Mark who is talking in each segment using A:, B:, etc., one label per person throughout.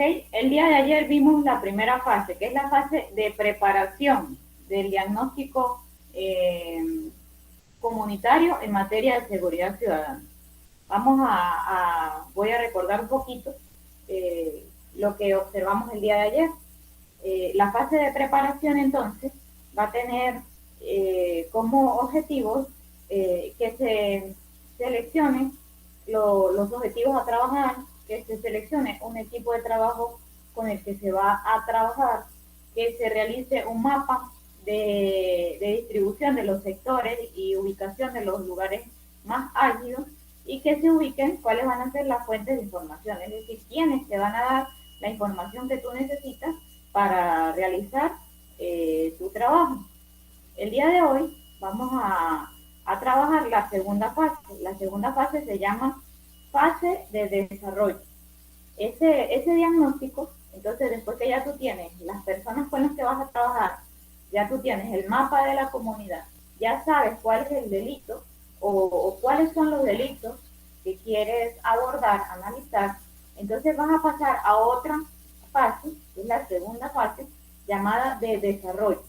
A: Ok, el día de ayer vimos la primera fase, que es la fase de preparación del diagnóstico comunitario en materia de seguridad ciudadana. Voy a recordar un poquito lo que observamos el día de ayer. La fase de preparación entonces va a tener como objetivos que se seleccionen los objetivos a trabajar, que se seleccione un equipo de trabajo con el que se va a trabajar, que se realice un mapa de distribución de los sectores y ubicación de los lugares más álgidos y que se ubiquen cuáles van a ser las fuentes de información, es decir, quiénes te van a dar la información que tú necesitas para realizar tu trabajo. El día de hoy vamos a trabajar la segunda fase. La segunda fase se llama fase de desarrollo. Ese diagnóstico, entonces después que ya tú tienes las personas con las que vas a trabajar, ya tú tienes el mapa de la comunidad, ya sabes cuál es el delito o cuáles son los delitos que quieres abordar, analizar, entonces vas a pasar a otra fase, que es la segunda fase, llamada de desarrollo.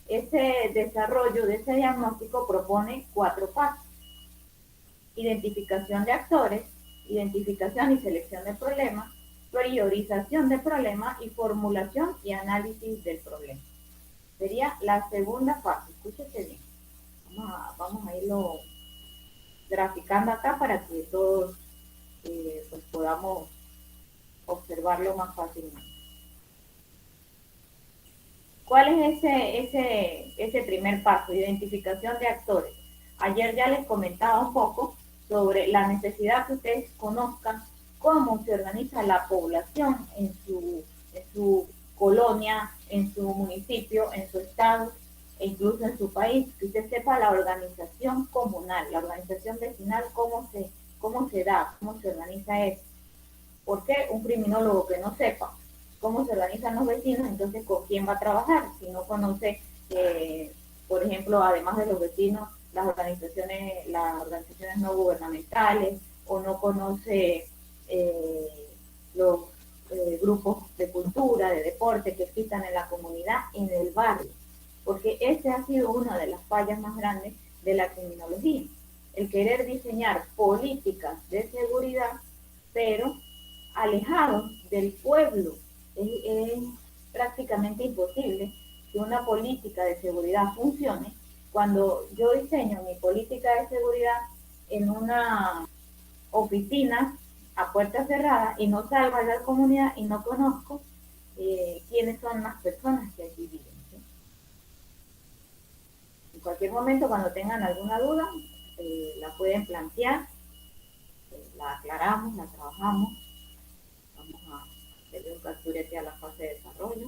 A: Ese desarrollo de ese diagnóstico propone 4 pasos: identificación de actores, identificación y selección de problemas, priorización de problemas y formulación y análisis del problema. Sería la segunda fase. Escúchese bien. Vamos a irlo graficando acá para que todos pues podamos observarlo más fácilmente. ¿Cuál es ese primer paso? Identificación de actores. Ayer ya les comentaba un poco sobre la necesidad que ustedes conozcan cómo se organiza la población en su colonia, en su municipio, en su estado e incluso en su país, que usted sepa la organización comunal, la organización vecinal, cómo se da, cómo se organiza eso. ¿Por qué un criminólogo que no sepa cómo se organizan los vecinos, entonces con quién va a trabajar? Si no conoce, por ejemplo, además de los vecinos, las organizaciones no gubernamentales, o no conoce los grupos de cultura, de deporte que existan en la comunidad, en el barrio, porque esa ha sido una de las fallas más grandes de la criminología, el querer diseñar políticas de seguridad, pero alejados del pueblo. Es prácticamente imposible que una política de seguridad funcione cuando yo diseño mi política de seguridad en una oficina a puerta cerrada y no salgo a la comunidad y no conozco quiénes son las personas que aquí viven. ¿Sí? En cualquier momento, cuando tengan alguna duda, la pueden plantear, la aclaramos, la trabajamos. Vamos a hacerle un capturete a la fase de desarrollo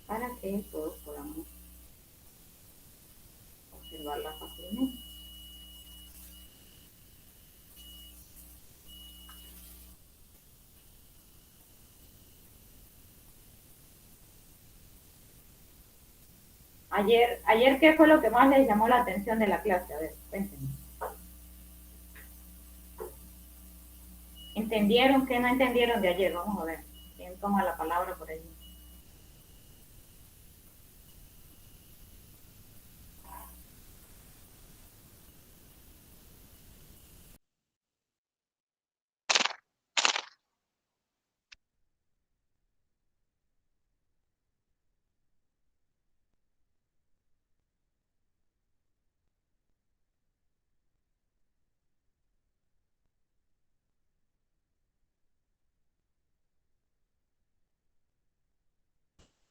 A: para que todos podamos observarla fácilmente. Ayer, ¿qué fue lo que más les llamó la atención de la clase? A ver, cuéntenme. ¿Entendieron? ¿Qué no entendieron de ayer? Vamos a ver. ¿Quién toma la palabra por ahí?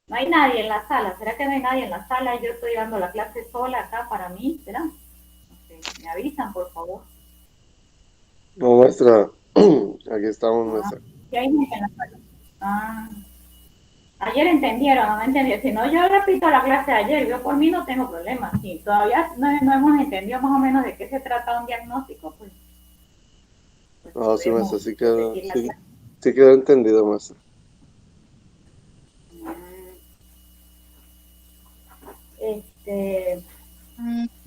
A: No hay nadie en la sala. ¿Será que no hay nadie en la sala? Yo estoy dando la clase sola acá para mí. ¿Será? No sé. Me avisan, por favor.
B: No, maestra, aquí estamos,
A: Ah,
B: maestra.
A: ¿qué hay gente en la sala? Ah, ayer entendieron, no entendieron. Si no, yo repito la clase de ayer. Yo por mí no tengo problema. Si todavía no hemos entendido más o menos de qué se trata un diagnóstico, pues
B: No, sí, maestra,
A: podemos repetir la clase.
B: sí quedó entendido, maestra.
A: Este,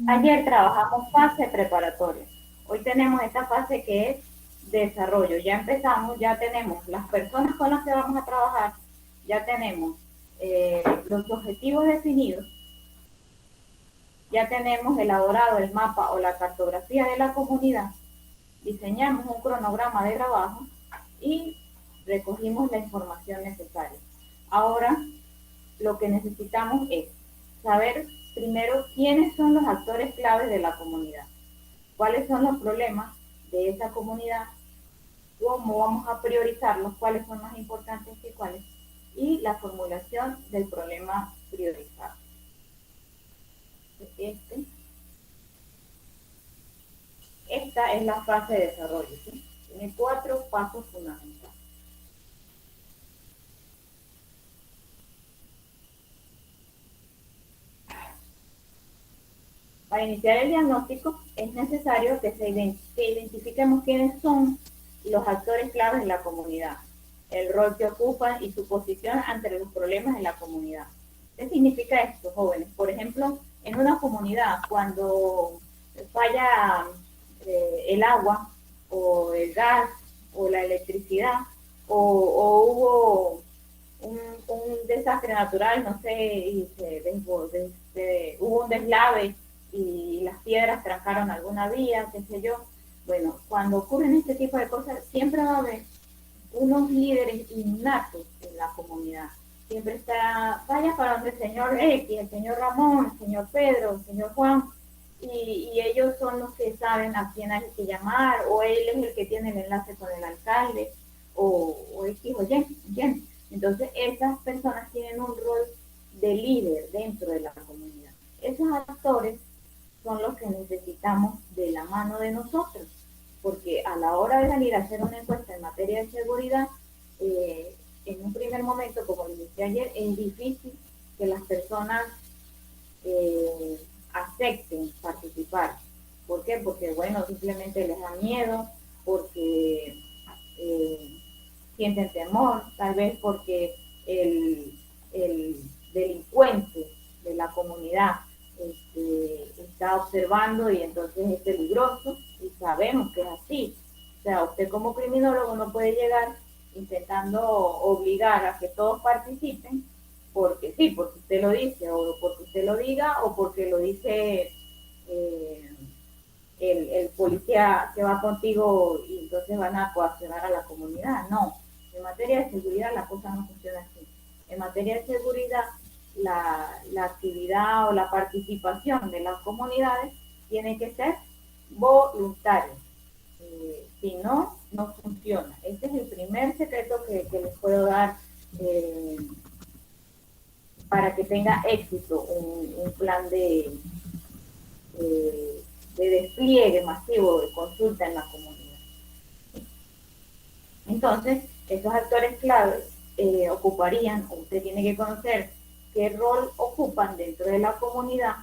A: Ayer trabajamos fase preparatoria. Hoy tenemos esta fase que es desarrollo. Ya empezamos, ya tenemos las personas con las que vamos a trabajar, ya tenemos los objetivos definidos, ya tenemos elaborado el mapa o la cartografía de la comunidad, diseñamos un cronograma de trabajo y recogimos la información necesaria. Ahora, lo que necesitamos es saber primero quiénes son los actores claves de la comunidad, cuáles son los problemas de esa comunidad, cómo vamos a priorizarlos, cuáles son más importantes que cuáles, y la formulación del problema priorizado. Esta es la fase de desarrollo, ¿sí? Tiene 4 pasos fundamentales. Para iniciar el diagnóstico es necesario que identifiquemos quiénes son los actores claves de la comunidad, el rol que ocupan y su posición ante los problemas de la comunidad. ¿Qué significa esto, jóvenes? Por ejemplo, en una comunidad, cuando falla el agua o el gas o la electricidad o hubo un desastre natural, no sé, y hubo un deslave y las piedras trancaron alguna vía, qué sé yo. Bueno, cuando ocurren este tipo de cosas, siempre va a haber unos líderes innatos en la comunidad. Siempre está, vaya para donde el señor X, el señor Ramón, el señor Pedro, el señor Juan, y ellos son los que saben a quién hay que llamar, o él es el que tiene el enlace con el alcalde, o X o Y. Entonces, esas personas tienen un rol de líder dentro de la comunidad. Esos actores son los que necesitamos de la mano de nosotros, porque a la hora de salir a hacer una encuesta en materia de seguridad, en un primer momento, como les decía ayer, es difícil que las personas acepten participar. ¿Por qué? Porque, bueno, simplemente les da miedo, porque sienten temor, tal vez porque el delincuente de la comunidad está observando y entonces es peligroso, y sabemos que es así. O sea, usted como criminólogo no puede llegar intentando obligar a que todos participen porque sí, porque usted lo dice, o porque usted lo diga, o porque lo dice el policía que va contigo y entonces van a coaccionar a la comunidad. No, en materia de seguridad la cosa no funciona así. En materia de seguridad, la actividad o la participación de las comunidades tiene que ser voluntaria. Si no, no funciona. Este es el primer secreto que les puedo dar para que tenga éxito un plan de despliegue masivo de consulta en la comunidad. Entonces, esos actores claves ocuparían, usted tiene que conocer qué rol ocupan dentro de la comunidad,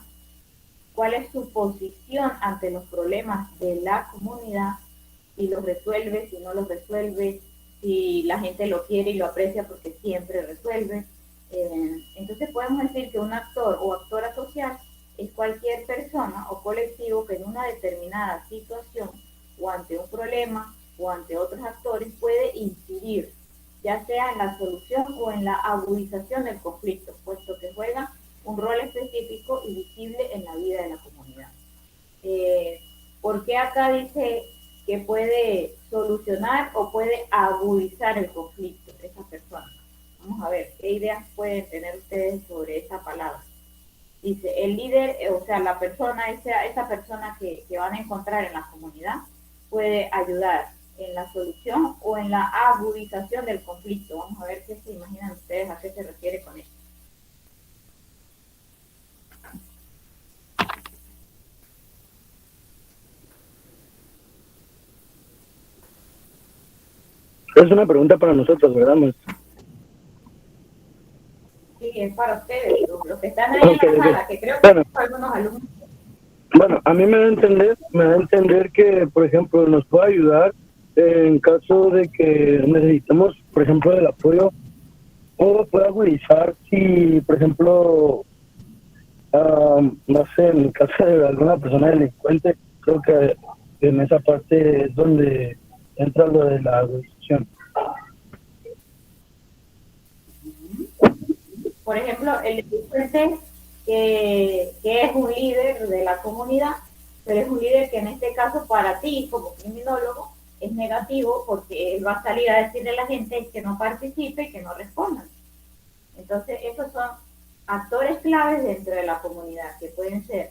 A: cuál es su posición ante los problemas de la comunidad, si los resuelve, si no los resuelve, si la gente lo quiere y lo aprecia porque siempre resuelve. Entonces podemos decir que un actor o actora social es cualquier persona o colectivo que en una determinada situación o ante un problema o ante otros actores puede incidir, ya sea en la solución o en la agudización del conflicto, puesto que juega un rol específico y visible en la vida de la comunidad. ¿Por qué acá dice que puede solucionar o puede agudizar el conflicto de esa persona? Vamos a ver, ¿qué ideas pueden tener ustedes sobre esa palabra? Dice, el líder, o sea, la persona, esa persona que van a encontrar en la comunidad, puede ayudar en la solución o en la agudización del conflicto. Vamos a ver qué se imaginan ustedes, a qué se refiere con esto.
C: Es una pregunta para nosotros, ¿verdad, maestro?
A: Sí, es para ustedes, los que están ahí en la sala, que creo que son algunos alumnos.
C: Bueno, a mí me da a entender que, por ejemplo, nos puede ayudar en caso de que necesitemos, por ejemplo, el apoyo, o puede agudizar si, por ejemplo, no sé, en el caso de alguna persona delincuente, creo que en esa parte es donde entra lo de la agrupación.
A: Por ejemplo, el delincuente que es un líder de la comunidad, pero es un líder que en este caso para ti como criminólogo es negativo porque él va a salir a decirle a la gente que no participe y que no respondan. Entonces, esos son actores claves dentro de la comunidad que pueden ser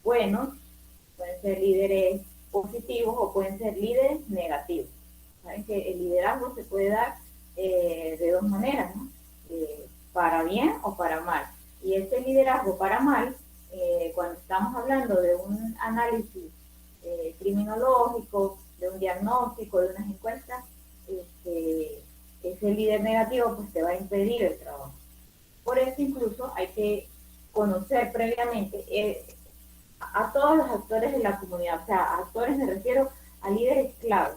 A: buenos, pueden ser líderes positivos o pueden ser líderes negativos. Saben que el liderazgo se puede dar de dos maneras, ¿no? Para bien o para mal. Y ese liderazgo para mal, cuando estamos hablando de un análisis criminológico, de un diagnóstico, de unas encuestas, ese líder negativo pues te va a impedir el trabajo. Por eso incluso hay que conocer previamente a todos los actores de la comunidad, o sea, a actores me refiero a líderes clave,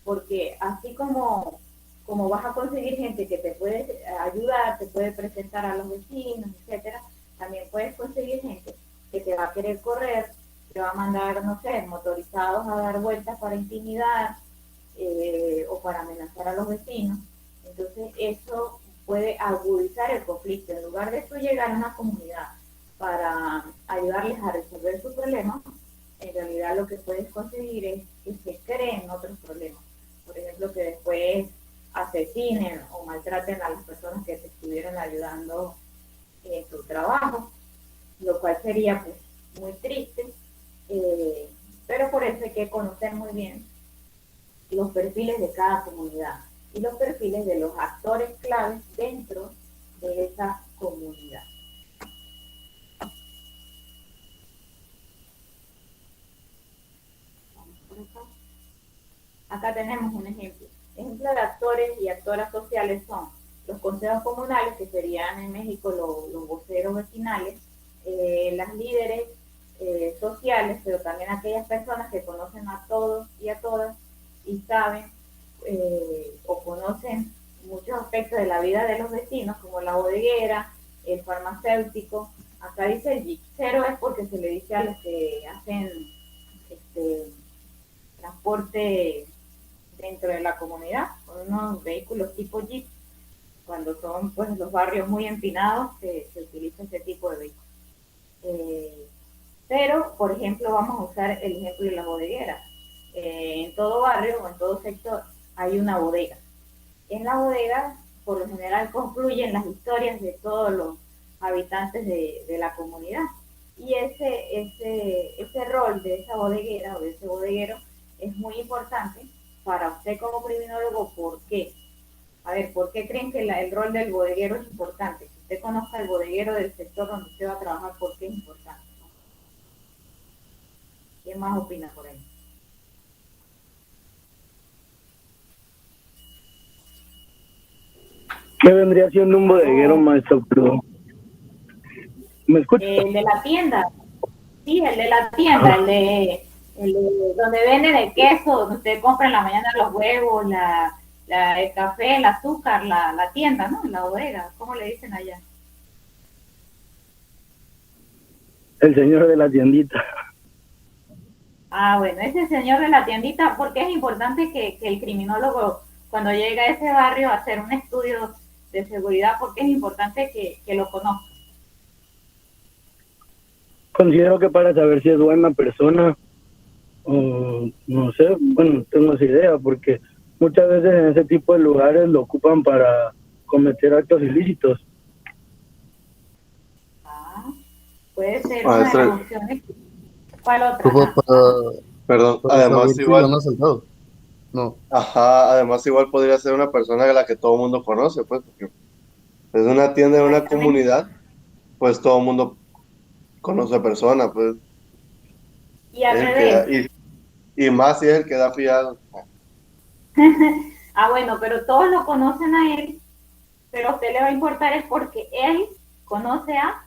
A: porque así como vas a conseguir gente que te puede ayudar, te puede presentar a los vecinos, etcétera, también puedes conseguir gente que te va a querer correr, te va a mandar, no sé, motorizados a dar vueltas para intimidar o para amenazar a los vecinos. Entonces eso puede agudizar el conflicto. En lugar de tú llegar a una comunidad para ayudarles a resolver sus problemas, en realidad lo que puedes conseguir es que se creen otros problemas. Por ejemplo, que después asesinen o maltraten a las personas que te estuvieron ayudando en tu trabajo, lo cual sería pues muy triste, pero por eso hay que conocer muy bien los perfiles de cada comunidad y los perfiles de los actores claves dentro de esa comunidad. Vamos por acá. Acá tenemos un ejemplo. Ejemplo de actores y actoras sociales son los consejos comunales, que serían en México los voceros vecinales, las líderes sociales, pero también aquellas personas que conocen a todos y a todas y saben o conocen muchos aspectos de la vida de los vecinos, como la bodeguera, el farmacéutico. Acá dice el jeepcero es porque se le dice a los que hacen transporte dentro de la comunidad, con unos vehículos tipo jeep, cuando son pues los barrios muy empinados, se utiliza ese tipo de vehículos. Pero, por ejemplo, vamos a usar el ejemplo de la bodeguera. En todo barrio o en todo sector hay una bodega. En la bodega, por lo general, confluyen las historias de todos los habitantes de la comunidad. Y ese rol de esa bodeguera o de ese bodeguero es muy importante para usted como criminólogo. ¿Por qué? A ver, ¿por qué creen que el rol del bodeguero es importante? Si usted conozca el bodeguero del sector donde usted va a trabajar, ¿por qué es importante? ¿Quién más opina por ahí?
C: ¿Qué vendría siendo un bodeguero, maestro? Perdón. ¿Me escucha?
A: El de la tienda. Sí, el de la tienda, el de donde venden el queso, donde usted compra en la mañana los huevos, el café, el azúcar, la tienda, ¿no? La bodega, ¿cómo le dicen allá?
C: El señor de la tiendita.
A: Ah, bueno, ese señor de la tiendita, porque es importante que el criminólogo, cuando llega a ese barrio, a hacer un estudio de seguridad, porque es importante que lo conozca.
C: Considero que para saber si es buena persona o no sé, bueno, tengo esa idea, porque muchas veces en ese tipo de lugares lo ocupan para cometer actos ilícitos.
A: Ah, puede ser una de
B: Maestra,
A: las opciones. ¿Cuál otra?
D: Como
B: perdón,
D: para
B: además
D: saber si lo
B: igual,
D: han asaltado. No.
B: ajá, además igual podría ser una persona a la que todo el mundo conoce, pues, porque es una tienda de una
A: Exactamente.
B: comunidad, pues todo el mundo conoce a persona, pues,
A: Y al
B: es el que da,
A: revés.
B: y más si es el que da fiado.
A: Ah, bueno, pero todos lo conocen a él, pero a usted le va a importar es porque él conoce a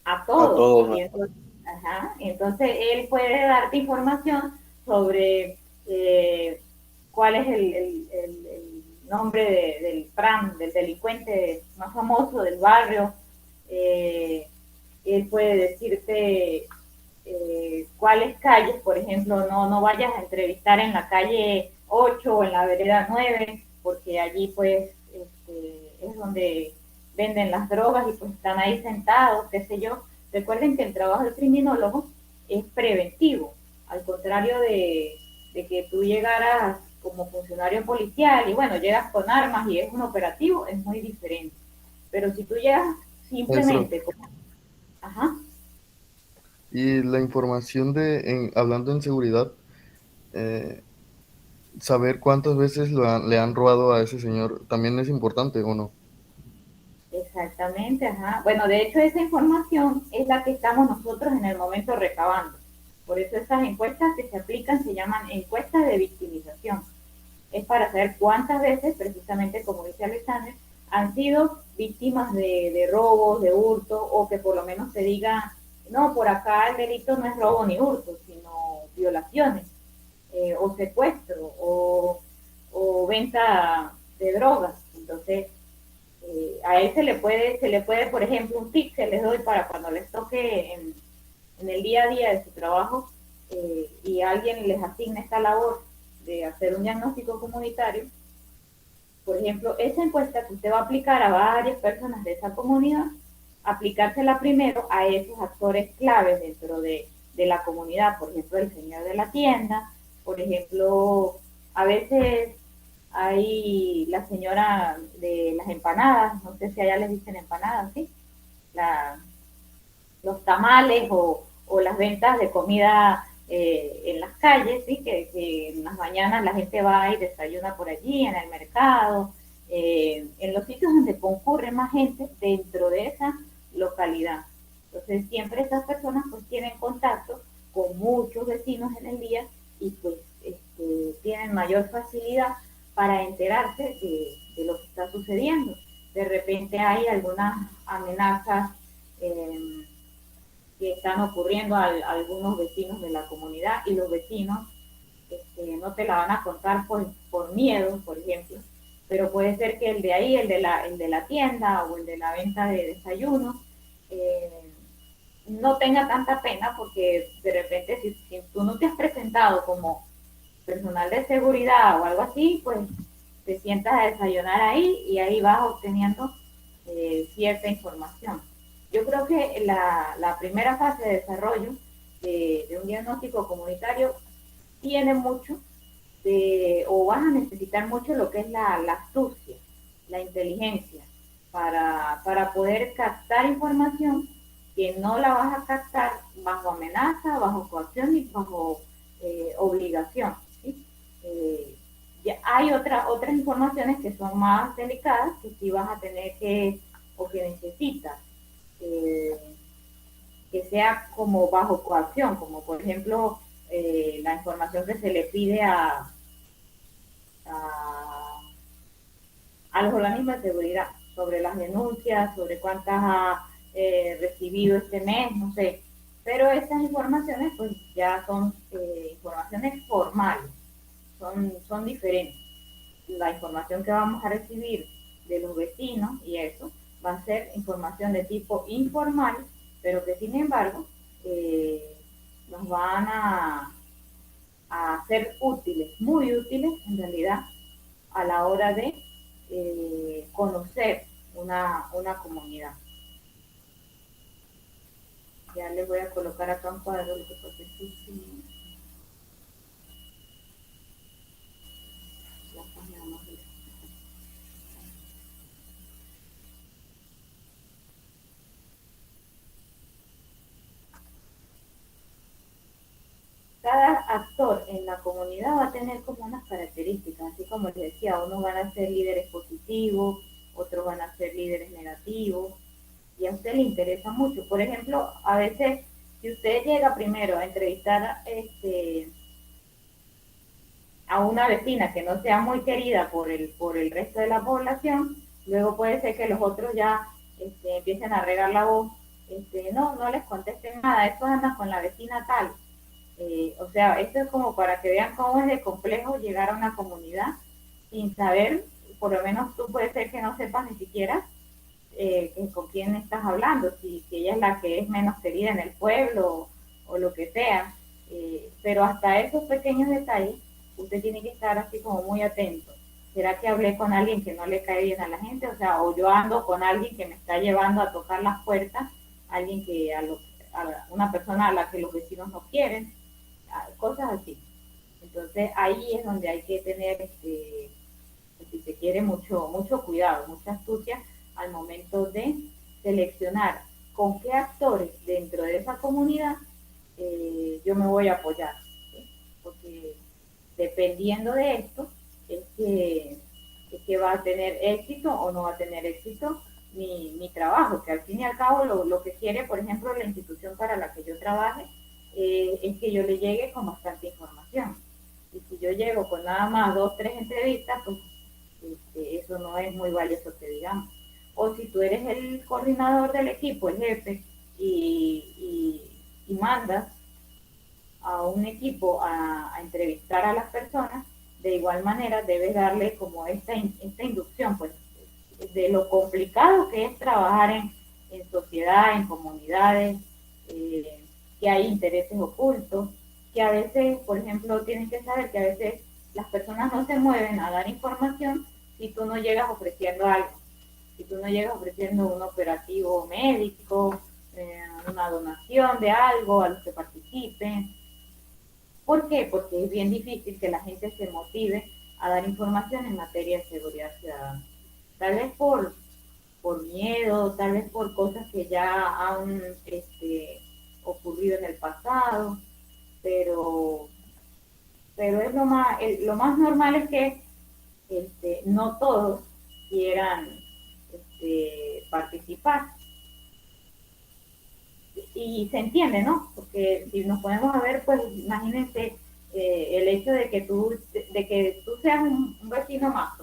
B: A
A: todos.
B: todos,
A: Y entonces, ajá, entonces él puede darte información sobre cuál es el nombre del PRAM, del delincuente más famoso del barrio. Él puede decirte cuáles calles, por ejemplo, no vayas a entrevistar en la calle 8 o en la vereda 9, porque allí pues es donde venden las drogas y pues están ahí sentados, qué sé yo. Recuerden que el trabajo del criminólogo es preventivo, al contrario de que tú llegaras como funcionario policial y bueno, llegas con armas y es un operativo, es muy diferente. Pero si tú llegas
D: Maestro,
A: simplemente como... Ajá.
D: y la información hablando en seguridad, saber cuántas veces le han robado a ese señor también es importante, ¿o no?
A: Exactamente, ajá. Bueno, de hecho esa información es la que estamos nosotros en el momento recabando. Por eso esas encuestas que se aplican se llaman encuestas de victimización. Es para saber cuántas veces, precisamente como dice Alexander, han sido víctimas de robos, de hurto, o que por lo menos se diga, no, por acá el delito no es robo ni hurto, sino violaciones, o secuestro, o venta de drogas. Entonces, a él se le puede, por ejemplo, un tip que les doy para cuando les toque en el día a día de su trabajo y alguien les asigna esta labor de hacer un diagnóstico comunitario. Por ejemplo, esa encuesta que usted va a aplicar a varias personas de esa comunidad, aplicársela primero a esos actores claves dentro de la comunidad, por ejemplo, el señor de la tienda, por ejemplo, a veces hay la señora de las empanadas, no sé si allá les dicen empanadas, ¿sí? La, los tamales o las ventas de comida en las calles, ¿sí? Que en las mañanas la gente va y desayuna por allí, en el mercado, en los sitios donde concurre más gente dentro de esa localidad. Entonces siempre esas personas pues tienen contacto con muchos vecinos en el día y pues tienen mayor facilidad para enterarse de lo que está sucediendo. De repente hay algunas amenazas que están ocurriendo a algunos vecinos de la comunidad y los vecinos no te la van a contar por miedo, por ejemplo, pero puede ser que el de ahí, el de la tienda o el de la venta de desayuno, no tenga tanta pena porque de repente si tú no te has presentado como personal de seguridad o algo así, pues te sientas a desayunar ahí y ahí vas obteniendo cierta información. Yo creo que la primera fase de desarrollo de un diagnóstico comunitario tiene mucho o vas a necesitar mucho lo que es la astucia, la inteligencia, para poder captar información que no la vas a captar bajo amenaza, bajo coacción y bajo obligación. ¿Sí? Ya hay otras informaciones que son más delicadas que sí vas a tener o que necesitas eh, que sea como bajo coacción, como por ejemplo la información que se le pide a, a los organismos de seguridad sobre las denuncias, sobre cuántas ha recibido este mes, no sé. Pero estas informaciones pues ya son informaciones formales, son diferentes. La información que vamos a recibir de los vecinos y eso va a ser información de tipo informal, pero que sin embargo nos van a ser útiles, muy útiles en realidad, a la hora de conocer una comunidad. Ya les voy a colocar acá un cuadro, lo que pasa es que sí, la página más de cada actor en la comunidad va a tener como unas características, así como les decía, unos van a ser líderes positivos, otros van a ser líderes negativos, y a usted le interesa mucho. Por ejemplo, a veces, si usted llega primero a entrevistar a una vecina que no sea muy querida por el resto de la población, luego puede ser que los otros ya empiecen a regar la voz, no les contesten nada, eso anda con la vecina tal. O sea, esto es como para que vean cómo es de complejo llegar a una comunidad sin saber, por lo menos tú puede ser que no sepas ni siquiera con quién estás hablando, si ella es la que es menos querida en el pueblo o lo que sea, pero hasta esos pequeños detalles usted tiene que estar así como muy atento. ¿Será que hablé con alguien que no le cae bien a la gente? O sea, o yo ando con alguien que me está llevando a tocar las puertas, alguien que una persona a la que los vecinos no quieren, cosas así. Entonces ahí es donde hay que tener, si se quiere, mucho cuidado, mucha astucia al momento de seleccionar con qué actores dentro de esa comunidad yo me voy a apoyar, ¿sí? Porque dependiendo de esto es que va a tener éxito o no va a tener éxito mi trabajo, que al fin y al cabo lo que quiere, por ejemplo, la institución para la que yo trabaje, es que yo le llegue con bastante información. Y si yo llego con nada más 2, 3 entrevistas, pues eso no es muy valioso que digamos. O si tú eres el coordinador del equipo, el jefe, y mandas a un equipo a entrevistar a las personas, de igual manera debes darle como esta inducción, pues, de lo complicado que es trabajar en sociedad, en comunidades, que hay intereses ocultos, que a veces, por ejemplo, tienes que saber que a veces las personas no se mueven a dar información si tú no llegas ofreciendo algo, si tú no llegas ofreciendo un operativo médico, una donación de algo a los que participen. ¿Por qué? Porque es bien difícil que la gente se motive a dar información en materia de seguridad ciudadana. Tal vez por miedo, tal vez por cosas que ya han ocurrido en el pasado, pero, pero es lo más normal es que no todos quieran participar. Y se entiende, ¿no? Porque si nos ponemos a ver, pues imagínense el hecho de que tú seas un vecino más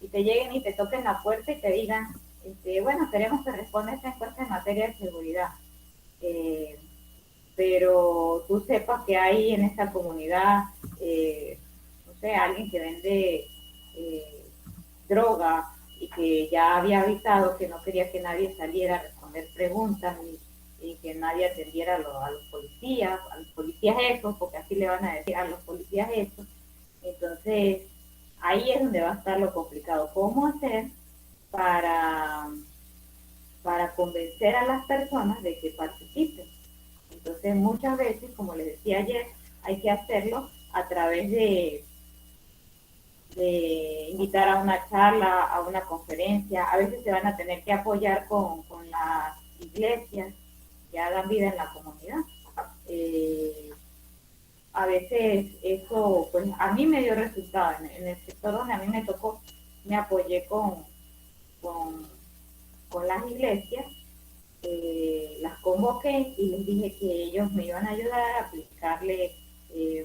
A: y te lleguen y te toquen la puerta y te digan, bueno, queremos que responda esta encuesta en materia de seguridad, eh, pero tú sepas que hay en esta comunidad, no sé, alguien que vende eh, droga y que ya había avisado que no quería que nadie saliera a responder preguntas y que nadie atendiera a los policías esos, porque así le van a decir a los policías esos. Entonces, ahí es donde va a estar lo complicado. ¿Cómo hacer para, para convencer a las personas de que participen? Entonces, muchas veces, como les decía ayer, hay que hacerlo a través de invitar a una charla, a una conferencia. A veces se van a tener que apoyar con las iglesias que hagan vida en la comunidad. A veces eso, pues a mí me dio resultado. En el sector donde a mí me tocó, me apoyé con, con las iglesias, las convoqué y les dije que ellos me iban a ayudar a aplicarle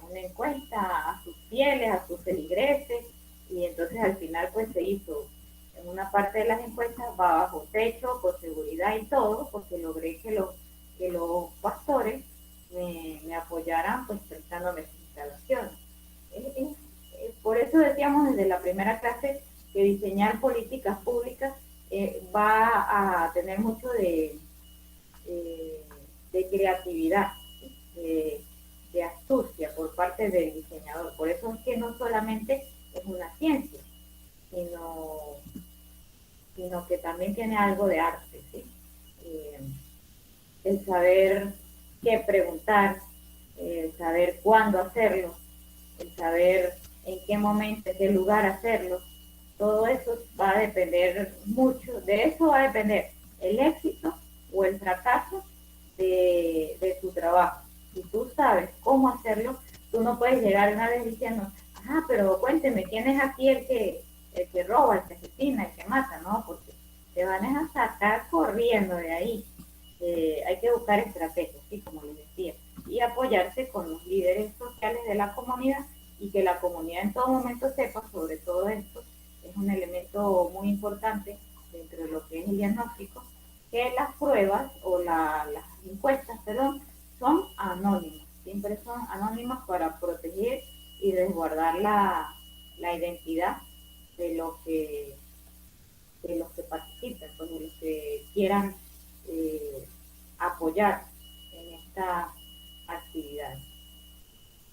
A: una encuesta a sus fieles, a sus feligreses, y entonces al final pues se hizo en una parte de las encuestas bajo techo, con seguridad y todo, porque logré que los pastores me apoyaran pues prestándome sus instalaciones. Por eso decíamos desde la primera clase que diseñar políticas públicas va a tener mucho de creatividad, de astucia por parte del diseñador. Por eso es que no solamente es una ciencia, sino, sino que también tiene algo de arte, ¿sí? El saber qué preguntar, el saber cuándo hacerlo, el saber en qué momento, en qué lugar hacerlo, todo eso va a depender mucho, de eso va a depender el éxito o el fracaso de tu trabajo. Si tú sabes cómo hacerlo, tú no puedes llegar una vez diciendo, pero cuénteme, ¿quién es aquí el que roba, el que asesina, el que mata? No, porque te van a sacar corriendo de ahí. Hay que buscar estrategias, ¿sí? Como les decía, y apoyarse con los líderes sociales de la comunidad y que la comunidad en todo momento sepa sobre todo esto. Es un elemento muy importante dentro de lo que es el diagnóstico, que las pruebas o las encuestas, perdón, son anónimas, siempre son anónimas para proteger y resguardar la identidad de los que participen, pues, de los que quieran apoyar en esta actividad. actividades.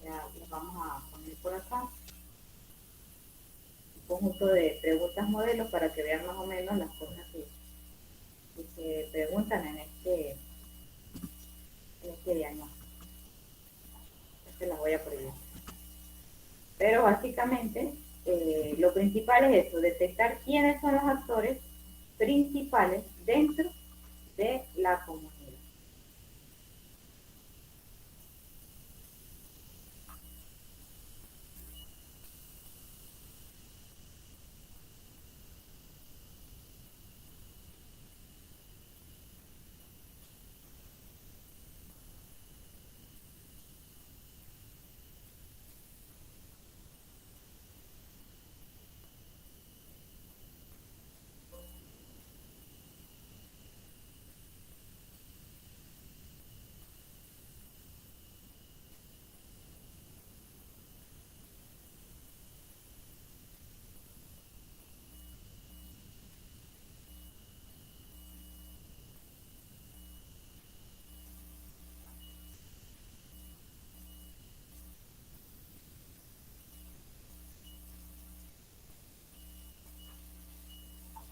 A: Ya les vamos a poner por acá un conjunto de preguntas modelos para que vean más o menos las cosas que se preguntan en este diagnóstico. Este las voy a prohibir. Pero básicamente lo principal es eso, detectar quiénes son los actores principales dentro de la comunidad.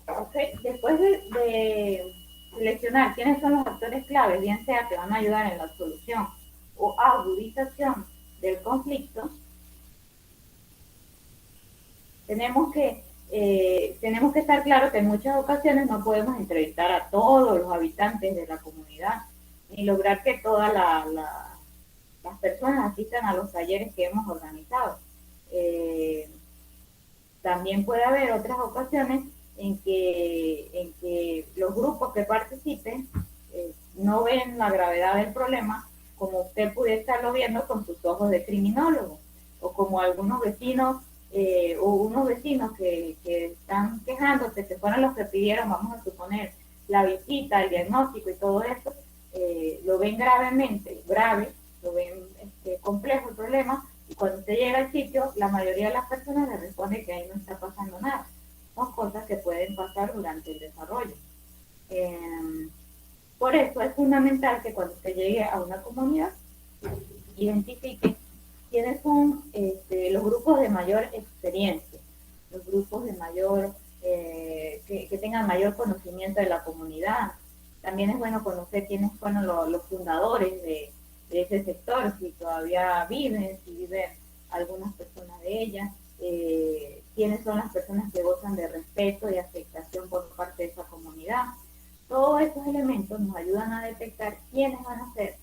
A: Okay. Después de seleccionar quiénes son los actores claves, bien sea que van a ayudar en la solución o agudización del conflicto, tenemos que estar claros que en muchas ocasiones no podemos entrevistar a todos los habitantes de la comunidad, ni lograr que todas las personas asistan a los talleres que hemos organizado. También puede haber otras ocasiones en que los grupos que participen no ven la gravedad del problema como usted puede estarlo viendo con sus ojos de criminólogo, o como algunos vecinos o unos vecinos que están quejándose, que fueron los que pidieron, vamos a suponer, la visita, el diagnóstico y todo eso, lo ven grave, lo ven complejo el problema, y cuando usted llega al sitio, la mayoría de las personas le responde que ahí no está pasando nada. Son cosas que pueden pasar durante el desarrollo. Por eso es fundamental que cuando usted llegue a una comunidad, identifique quiénes son los grupos de mayor experiencia, los grupos de mayor, que tengan mayor conocimiento de la comunidad. También es bueno conocer quiénes fueron los fundadores de ese sector, si todavía viven, si viven algunas personas de ellas, quiénes son las personas que gozan de respeto y aceptación por parte de esa comunidad. Todos esos elementos nos ayudan a detectar quiénes van a ser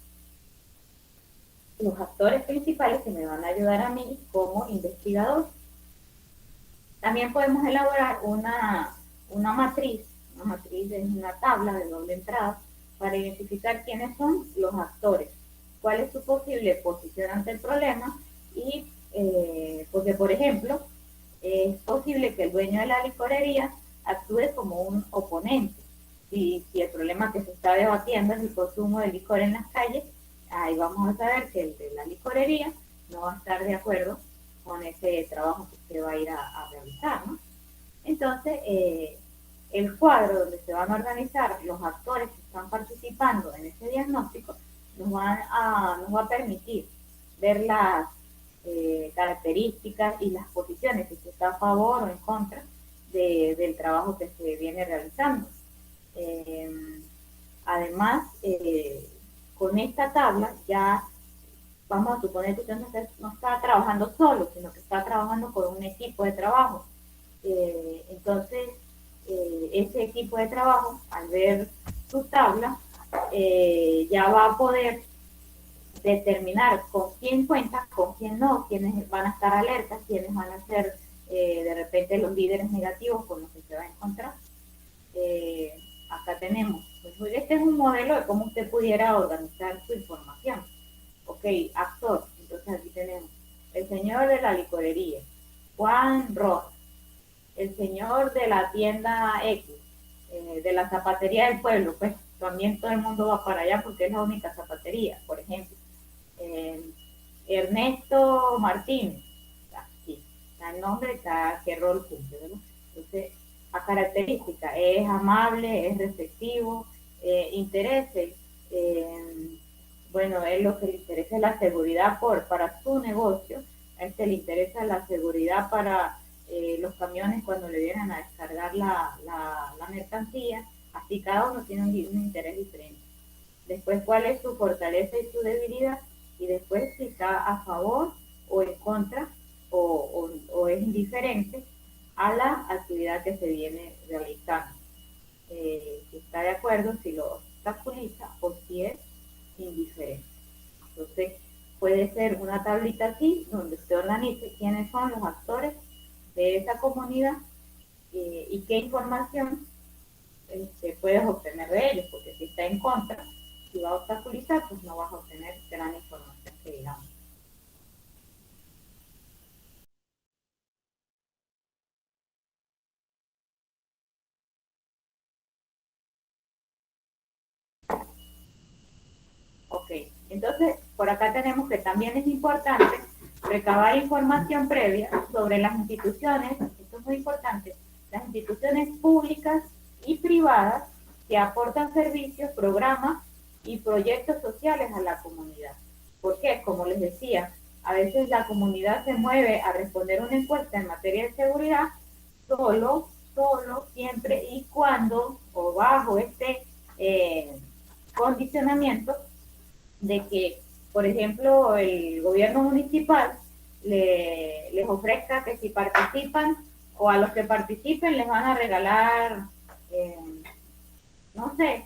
A: los actores principales que me van a ayudar a mí como investigador. También podemos elaborar una matriz. Una matriz es una tabla de doble entrada para identificar quiénes son los actores, cuál es su posible posición ante el problema y porque, por ejemplo, es posible que el dueño de la licorería actúe como un oponente. Si el problema que se está debatiendo es el consumo de licor en las calles, ahí vamos a saber que el de la licorería no va a estar de acuerdo con ese trabajo que usted va a ir a realizar, ¿no? Entonces, el cuadro donde se van a organizar los actores que están participando en ese diagnóstico nos va a permitir ver las características y las posiciones, si se está a favor o en contra del trabajo que se viene realizando. Además, con esta tabla ya vamos a suponer que usted no está trabajando solo, sino que está trabajando con un equipo de trabajo. Entonces, ese equipo de trabajo, al ver su tabla, ya va a poder determinar con quién cuenta, con quién no, quiénes van a estar alertas, quiénes van a ser de repente los líderes negativos con los que se va a encontrar. Acá tenemos, pues este es un modelo de cómo usted pudiera organizar su información. Ok, actor, entonces aquí tenemos el señor de la licorería, Juan Rojas, el señor de la tienda X, de la zapatería del pueblo, pues también todo el mundo va para allá porque es la única zapatería, por ejemplo. Ernesto Martínez, aquí está el nombre, está qué rol cumple, ¿verdad? Entonces, a característica, es amable, es receptivo, interese, bueno, él lo que le interesa es la seguridad para su negocio, a este le interesa la seguridad para los camiones cuando le vienen a descargar la mercancía, así cada uno tiene un interés diferente. Después, cuál es su fortaleza y su debilidad, y después si está a favor o en contra o es indiferente a la actividad que se viene realizando. Si está de acuerdo, si lo obstaculiza o si es indiferente. Entonces, puede ser una tablita así, donde usted organice quiénes son los actores de esa comunidad y qué información puedes obtener de ellos, porque si está en contra, si va a obstaculizar, pues no vas a obtener gran información que digamos. Ok, entonces por acá tenemos que también es importante recabar información previa sobre las instituciones, esto es muy importante, las instituciones públicas y privadas que aportan servicios, programas y proyectos sociales a la comunidad. Porque, como les decía, a veces la comunidad se mueve a responder una encuesta en materia de seguridad solo, siempre y cuando o bajo este condicionamiento de que, por ejemplo, el gobierno municipal les ofrezca que si participan o a los que participen les van a regalar, no sé,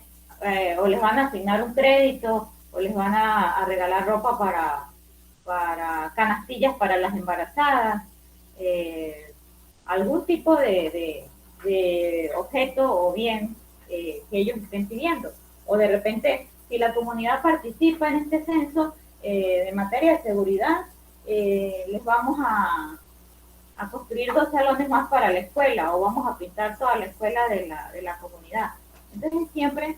A: o les van a asignar un crédito o les van a regalar ropa para canastillas para las embarazadas, algún tipo de objeto o bien que ellos estén pidiendo. O de repente, si la comunidad participa en este censo de materia de seguridad, les vamos a construir 2 salones más para la escuela o vamos a pintar toda la escuela de la comunidad. Entonces siempre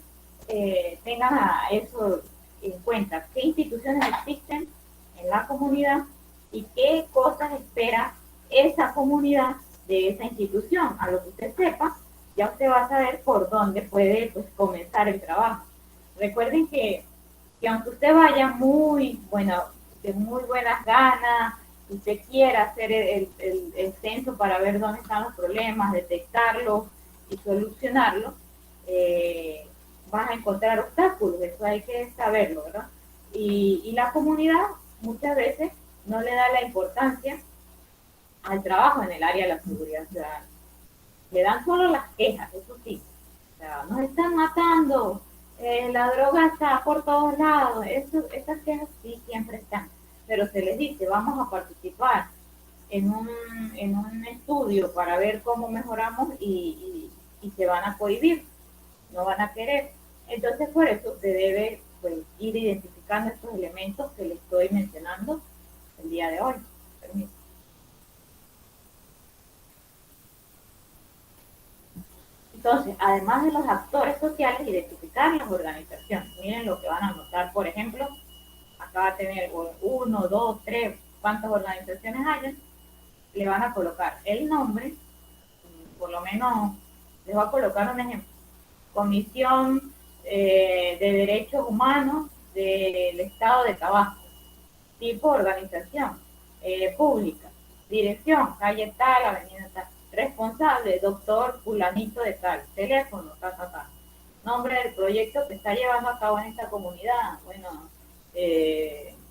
A: tengan a eso en cuenta, qué instituciones existen en la comunidad y qué cosas espera esa comunidad de esa institución. A lo que usted sepa, ya usted va a saber por dónde puede pues, comenzar el trabajo. Recuerden que aunque usted vaya de muy buenas ganas, usted quiera hacer el censo para ver dónde están los problemas, detectarlos y solucionarlos, vas a encontrar obstáculos, eso hay que saberlo, ¿verdad? Y la comunidad muchas veces no le da la importancia al trabajo en el área de la seguridad ciudadana. Le dan solo las quejas, eso sí. O sea, nos están matando, la droga está por todos lados, esas quejas sí siempre están. Pero se les dice, vamos a participar en un estudio para ver cómo mejoramos y se van a cohibir, no van a querer. Entonces, por eso se debe pues, ir identificando estos elementos que les estoy mencionando el día de hoy. Permiso. Entonces, además de los actores sociales, identificar las organizaciones. Miren lo que van a notar, por ejemplo, acá va a tener 1, 2, 3, cuántas organizaciones hayan, le van a colocar el nombre, por lo menos les voy a colocar un ejemplo. Comisión de Derechos Humanos del Estado de Tabasco, tipo organización pública, dirección, calle tal, avenida tal, responsable, doctor fulanito de tal, teléfono, nombre del proyecto que está llevando a cabo en esta comunidad, bueno,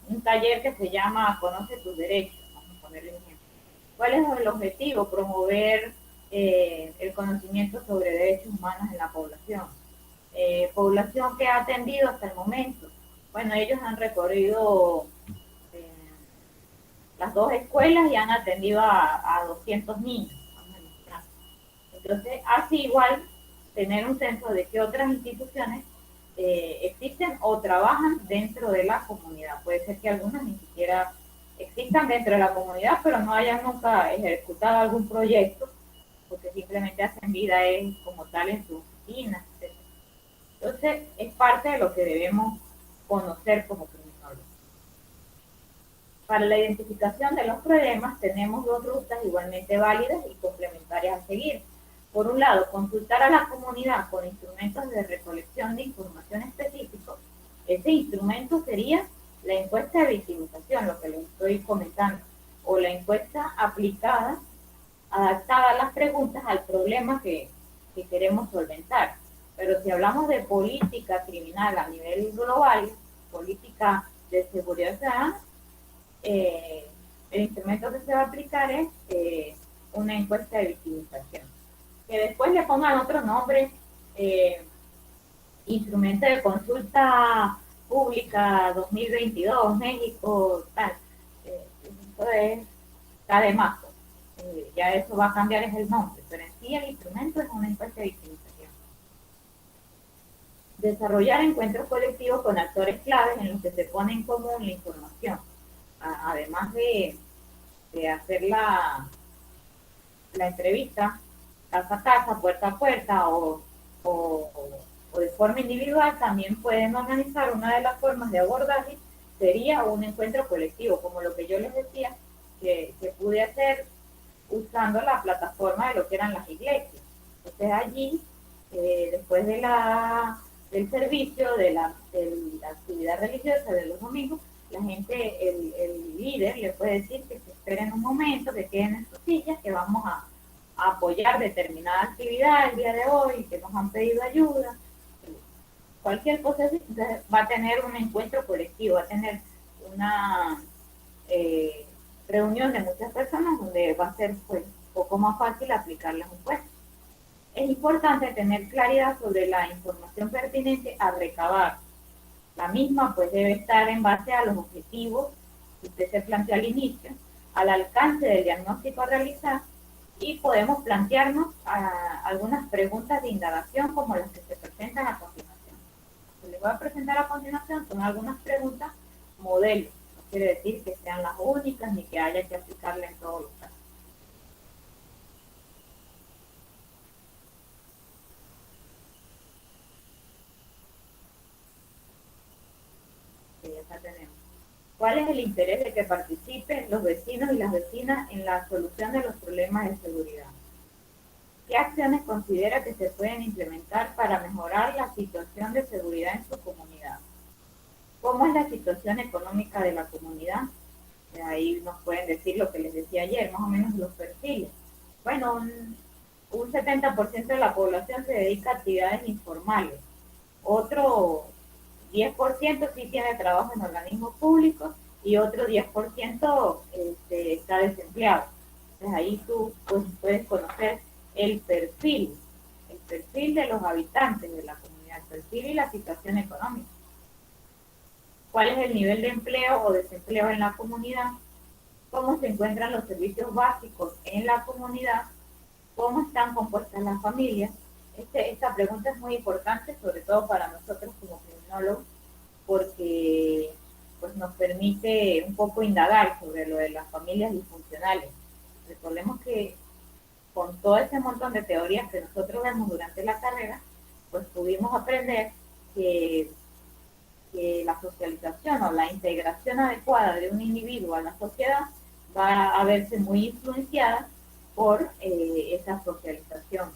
A: un taller que se llama Conoce tus derechos, vamos a ponerle un ejemplo. ¿Cuál es el objetivo? Promover el conocimiento sobre derechos humanos en la población. Población que ha atendido hasta el momento. Bueno, ellos han recorrido las 2 escuelas y han atendido a 200 niños. Entonces, así igual, tener un censo de qué otras instituciones existen o trabajan dentro de la comunidad. Puede ser que algunas ni siquiera existan dentro de la comunidad, pero no hayan nunca ejecutado algún proyecto, porque simplemente hacen vida como tal en sus oficinas, etc. Entonces, es parte de lo que debemos conocer como criminólogos. Para la identificación de los problemas tenemos 2 rutas igualmente válidas y complementarias a seguir. Por un lado, consultar a la comunidad con instrumentos de recolección de información específicos Ese instrumento sería la encuesta de victimización, lo que les estoy comentando, o la encuesta aplicada, adaptada a las preguntas al problema que queremos solventar. Pero si hablamos de política criminal a nivel global, política de seguridad ciudadana, el instrumento que se va a aplicar es una encuesta de victimización. Que después le pongan otro nombre, instrumento de consulta pública 2022, México, tal. Eso está de más. Ya eso va a cambiar es el nombre, pero en sí el instrumento es una encuesta de victimización. Desarrollar encuentros colectivos con actores claves en los que se pone en común la información. Además de hacer la entrevista casa a casa, puerta a puerta o de forma individual, también pueden organizar. Una de las formas de abordaje sería un encuentro colectivo, como lo que yo les decía, que pude hacer usando la plataforma de lo que eran las iglesias. Entonces allí, después del servicio, de la actividad religiosa de los domingos, la gente, el líder le puede decir que se esperen un momento, que queden en sus sillas, que vamos a apoyar determinada actividad el día de hoy, que nos han pedido ayuda. Cualquier cosa así, va a tener un encuentro colectivo, va a tener una reunión de muchas personas donde va a ser pues, un poco más fácil aplicar las encuestas. Es importante tener claridad sobre la información pertinente a recabar. La misma pues debe estar en base a los objetivos que usted se planteó al inicio, al alcance del diagnóstico a realizar, y podemos plantearnos algunas preguntas de indagación como las que se presentan a continuación. Lo que les voy a presentar a continuación son algunas preguntas modelo. No quiere decir que sean las únicas ni que haya que aplicarla en todos los casos. Ya tenemos. ¿Cuál es el interés de que participen los vecinos y las vecinas en la solución de los problemas de seguridad? ¿Qué acciones considera que se pueden implementar para mejorar la situación de seguridad en su comunidad? ¿Cómo es la situación económica de la comunidad? Ahí nos pueden decir lo que les decía ayer, más o menos los perfiles. Bueno, un 70% de la población se dedica a actividades informales. Otro 10% sí tiene trabajo en organismos públicos y otro 10% está desempleado. Entonces ahí tú pues, puedes conocer el perfil de los habitantes de la comunidad, el perfil y la situación económica. ¿Cuál es el nivel de empleo o desempleo en la comunidad? ¿Cómo se encuentran los servicios básicos en la comunidad? ¿Cómo están compuestas las familias? Esta pregunta es muy importante, sobre todo para nosotros como criminólogos, porque pues, nos permite un poco indagar sobre lo de las familias disfuncionales. Recordemos que con todo ese montón de teorías que nosotros vemos durante la carrera, pues pudimos aprender que la socialización o la integración adecuada de un individuo a la sociedad va a verse muy influenciada por esa socialización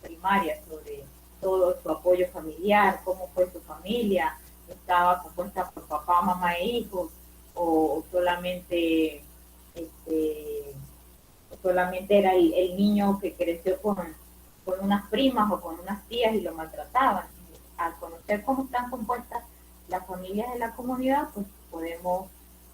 A: primaria, sobre todo su apoyo familiar, cómo fue su familia, estaba compuesta por papá, mamá e hijos, o solamente era el niño que creció con unas primas o con unas tías y lo maltrataban. Al conocer cómo están compuestas las familias de la comunidad, pues podemos,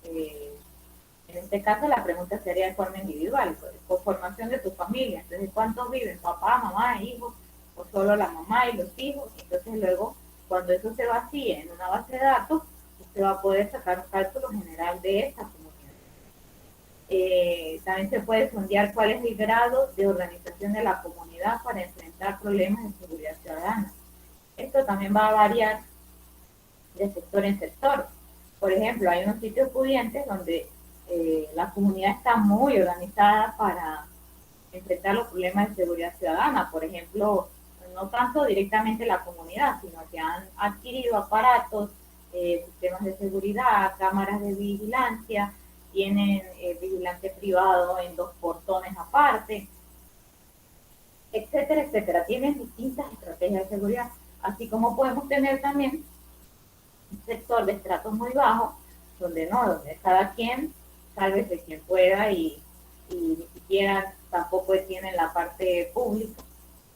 A: en este caso la pregunta sería de forma individual, por formación de tu familia. Entonces, ¿cuántos viven? Papá, mamá, hijos, o solo la mamá y los hijos. Entonces luego, cuando eso se vacíe en una base de datos, usted va a poder sacar un cálculo general de esa comunidad. También se puede sondear cuál es el grado de organización de la comunidad para enfrentar problemas de seguridad ciudadana. Esto también va a variar de sector en sector. Por ejemplo, hay unos sitios pudientes donde la comunidad está muy organizada para enfrentar los problemas de seguridad ciudadana. Por ejemplo, no tanto directamente la comunidad, sino que han adquirido aparatos, sistemas de seguridad, cámaras de vigilancia, tienen vigilante privado en 2 portones aparte, etcétera, etcétera. Tienen distintas estrategias de seguridad, así como podemos tener también un sector de estratos muy bajos, donde no, donde cada quien sálvese quien pueda y ni siquiera tampoco tienen la parte pública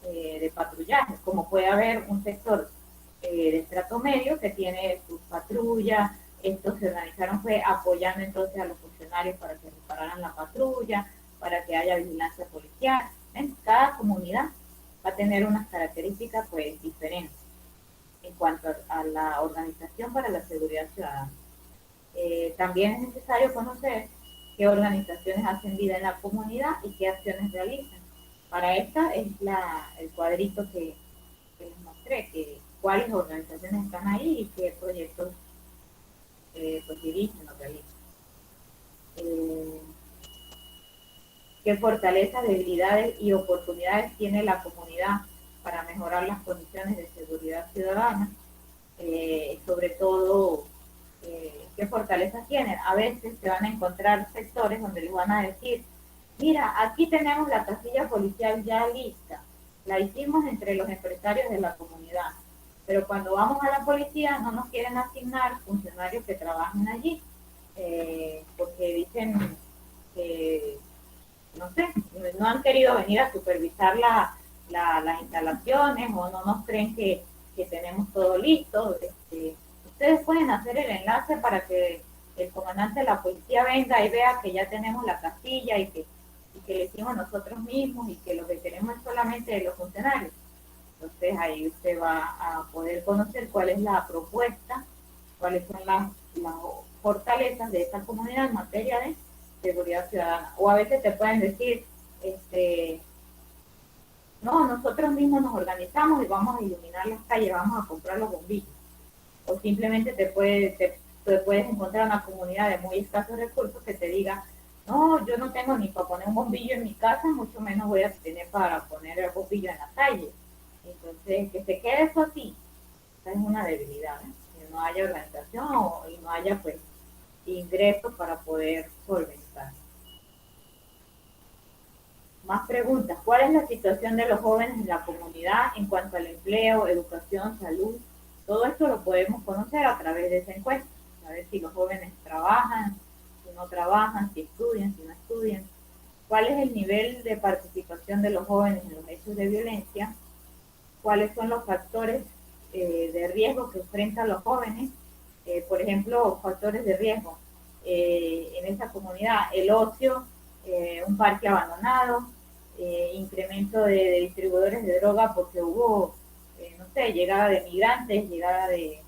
A: de patrullaje, como puede haber un sector de estrato medio que tiene sus patrullas. Estos se organizaron fue apoyando entonces a los funcionarios para que repararan la patrulla, para que haya vigilancia policial. ¿Ven? Cada comunidad va a tener unas características pues diferentes en cuanto a la organización para la seguridad ciudadana. También es necesario conocer qué organizaciones hacen vida en la comunidad y qué acciones realizan. Para esta es el cuadrito que les mostré, que cuáles organizaciones están ahí y qué proyectos pues dirigen o realizan. Qué fortalezas, debilidades y oportunidades tiene la comunidad para mejorar las condiciones de seguridad ciudadana, sobre todo qué fortalezas tienen. A veces se van a encontrar sectores donde les van a decir, mira, aquí tenemos la casilla policial ya lista, la hicimos entre los empresarios de la comunidad, pero cuando vamos a la policía no nos quieren asignar funcionarios que trabajen allí, porque dicen que no sé, no han querido venir a supervisar las instalaciones o no nos creen que tenemos todo listo. Ustedes pueden hacer el enlace para que el comandante de la policía venga y vea que ya tenemos la casilla y que lo hicimos nosotros mismos y que lo que queremos es solamente de los funcionarios. Entonces ahí usted va a poder conocer cuál es la propuesta, cuáles son las fortalezas de esta comunidad en materia de seguridad ciudadana. O a veces te pueden decir, no, nosotros mismos nos organizamos y vamos a iluminar las calles, vamos a comprar los bombillos. O simplemente te puedes encontrar una comunidad de muy escasos recursos que te diga, no, yo no tengo ni para poner un bombillo en mi casa, mucho menos voy a tener para poner el bombillo en la calle. Entonces, que se quede eso así, esa es una debilidad, que no haya organización y no haya pues ingresos para poder solventar. Más preguntas. ¿Cuál es la situación de los jóvenes en la comunidad en cuanto al empleo, educación, salud? Todo esto lo podemos conocer a través de esa encuesta. Saber si los jóvenes trabajan, si no trabajan, si estudian, si no estudian. ¿Cuál es el nivel de participación de los jóvenes en los hechos de violencia? ¿Cuáles son los factores de riesgo que enfrentan los jóvenes? Por ejemplo, factores de riesgo en esa comunidad, el ocio, un parque abandonado, incremento de distribuidores de droga porque hubo, no sé, llegada de migrantes, llegada de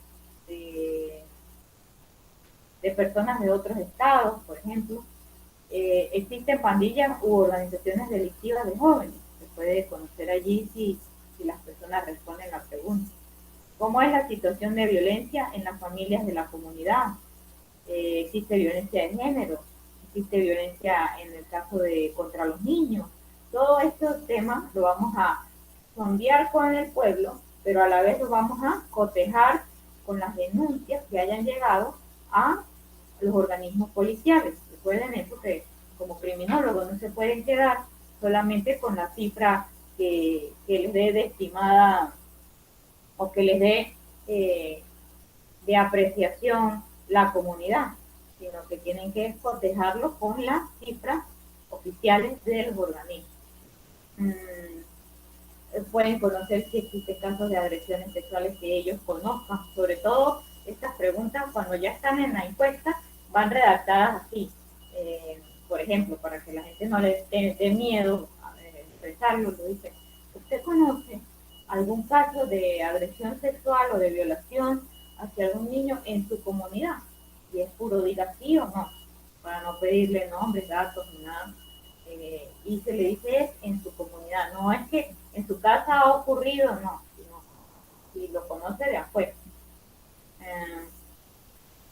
A: personas de otros estados, por ejemplo. Existen pandillas u organizaciones delictivas de jóvenes. Se puede conocer allí si las personas responden la pregunta. ¿Cómo es la situación de violencia en las familias de la comunidad? Existe violencia de género, existe violencia en el caso de contra los niños. Todos estos temas lo vamos a sondear con el pueblo, pero a la vez lo vamos a cotejar con las denuncias que hayan llegado a los organismos policiales. Recuerden eso, que como criminólogos no se pueden quedar solamente con la cifra que les dé de estimada o que les dé de apreciación la comunidad, sino que tienen que cotejarlo con las cifras oficiales de los organismos. Pueden conocer si existen casos de agresiones sexuales que ellos conozcan. Sobre todo, estas preguntas, cuando ya están en la encuesta, van redactadas así. Por ejemplo, para que la gente no le dé miedo a expresarlo, lo dice, ¿usted conoce algún caso de agresión sexual o de violación hacia algún niño en su comunidad? Y es puro diga sí o no, para no pedirle nombres, datos ni nada. Y se le dice es en su comunidad, no es que en su casa ha ocurrido, no, sino si lo conoce de afuera.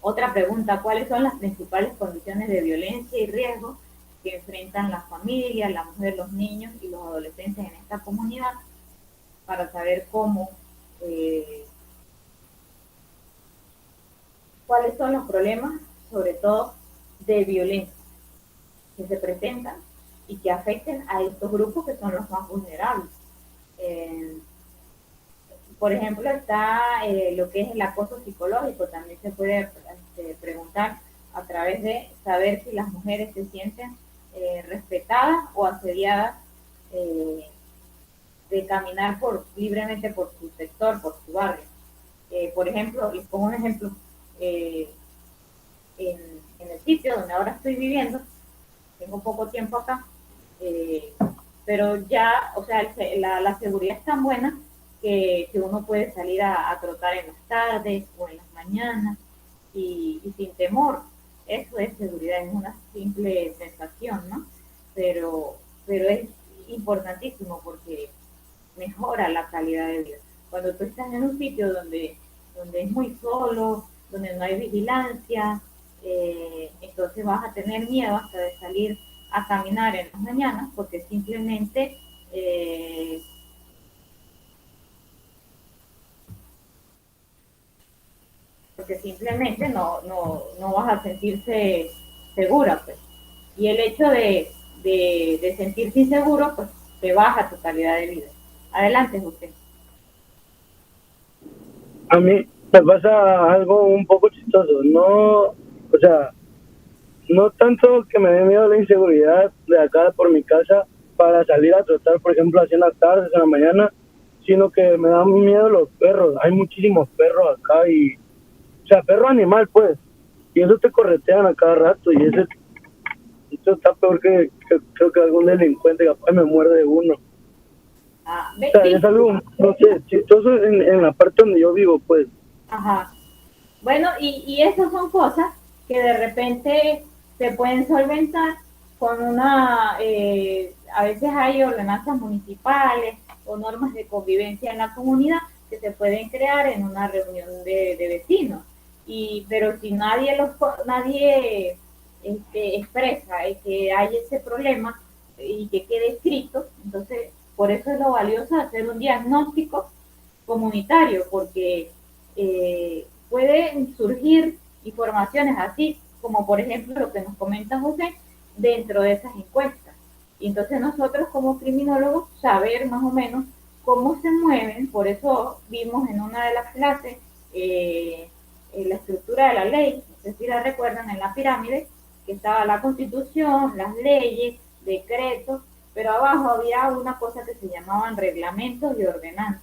A: Otra pregunta, ¿cuáles son las principales condiciones de violencia y riesgo que enfrentan las familias, la mujer, los niños y los adolescentes en esta comunidad? Para saber cuáles son los problemas, sobre todo de violencia, que se presentan y que afecten a estos grupos que son los más vulnerables. Por ejemplo, está lo que es el acoso psicológico, también se puede preguntar a través de saber si las mujeres se sienten respetadas o asediadas eh, de caminar libremente por su sector, por su barrio. Por ejemplo, les pongo un ejemplo, eh, en, en, el sitio donde ahora estoy viviendo, tengo poco tiempo acá, eh, pero ya, o sea, la seguridad es tan buena que uno puede salir a trotar en las tardes o en las mañanas y sin temor. Eso es seguridad, es una simple sensación, ¿no? Pero es importantísimo porque mejora la calidad de vida. Cuando tú estás en un sitio donde es muy solo, donde no hay vigilancia, entonces vas a tener miedo hasta de salir a caminar en las mañanas porque simplemente eh, no vas a sentirse segura, pues. Y el hecho de sentirse inseguro, pues te baja tu calidad de vida. Adelante, José.
C: A mí me pasa algo un poco chistoso, no, o sea, no tanto que me dé miedo la inseguridad de acá por mi casa para salir a trotar, por ejemplo, así en las tardes, en la mañana, sino que me dan miedo los perros. Hay muchísimos perros acá y, o sea, perro animal, pues, y eso te corretean a cada rato y eso está peor que creo que algún delincuente capaz me muerde uno. O sea, es algo, no sé, chistoso en la parte donde yo vivo, pues.
A: Ajá. Bueno, y esas son cosas que de repente se pueden solventar con a veces hay ordenanzas municipales o normas de convivencia en la comunidad que se pueden crear en una reunión de vecinos. Pero si nadie expresa que hay ese problema y que quede escrito, entonces por eso es lo valioso hacer un diagnóstico comunitario, porque pueden surgir informaciones así, como por ejemplo lo que nos comenta José, dentro de esas encuestas. Y entonces nosotros como criminólogos saber más o menos cómo se mueven, por eso vimos en una de las clases la estructura de la ley, no sé si la recuerdan, en la pirámide, que estaba la constitución, las leyes, decretos, pero abajo había una cosa que se llamaban reglamentos y ordenanzas.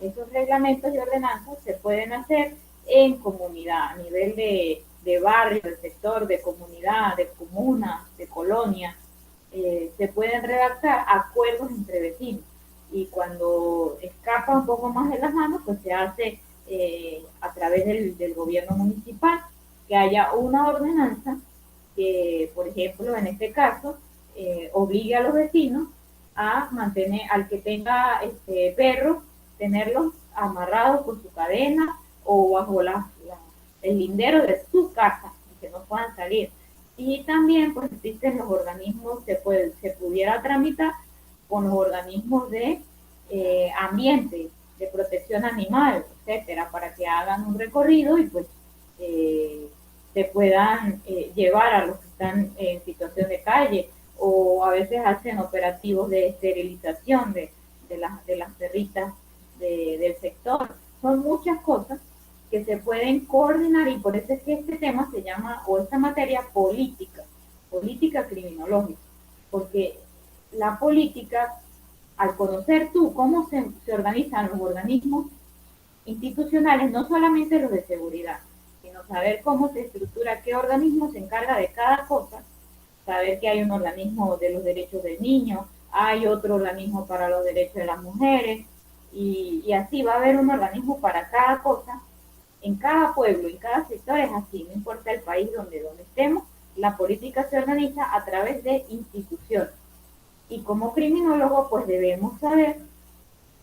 A: Esos reglamentos y ordenanzas se pueden hacer en comunidad, a nivel de barrio, de sector, de comunidad, de comuna, de colonia. Se pueden redactar acuerdos entre vecinos y cuando escapa un poco más de las manos, pues se hace a través del gobierno municipal, que haya una ordenanza que, por ejemplo, en este caso, obligue a los vecinos a mantener al que tenga perros, tenerlos amarrados con su cadena o bajo el lindero de su casa, que no puedan salir. Y también pues existen los organismos, se pudiera tramitar con los organismos de ambiente, de protección animal, etcétera, para que hagan un recorrido y pues se puedan llevar a los que están en situación de calle, o a veces hacen operativos de esterilización de las perritas del sector. Son muchas cosas que se pueden coordinar y por eso es que este tema se llama, o esta materia, política criminológica, porque la política, al conocer tú cómo se organizan los organismos institucionales, no solamente los de seguridad, sino saber cómo se estructura, qué organismo se encarga de cada cosa, saber que hay un organismo de los derechos del niño, hay otro organismo para los derechos de las mujeres, y así va a haber un organismo para cada cosa, en cada pueblo, en cada sector es así, no importa el país donde estemos, la política se organiza a través de instituciones. Y como criminólogo, pues debemos saber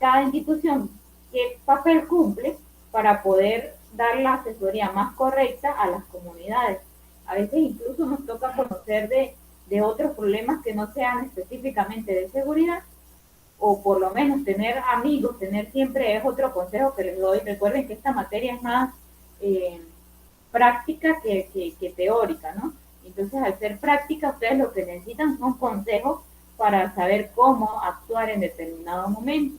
A: cada institución qué papel cumple para poder dar la asesoría más correcta a las comunidades. A veces incluso nos toca conocer de otros problemas que no sean específicamente de seguridad, o por lo menos tener amigos, tener siempre, es otro consejo que les doy. Recuerden que esta materia es más práctica que teórica, ¿no? Entonces, al ser práctica, ustedes lo que necesitan son consejos para saber cómo actuar en determinado momento.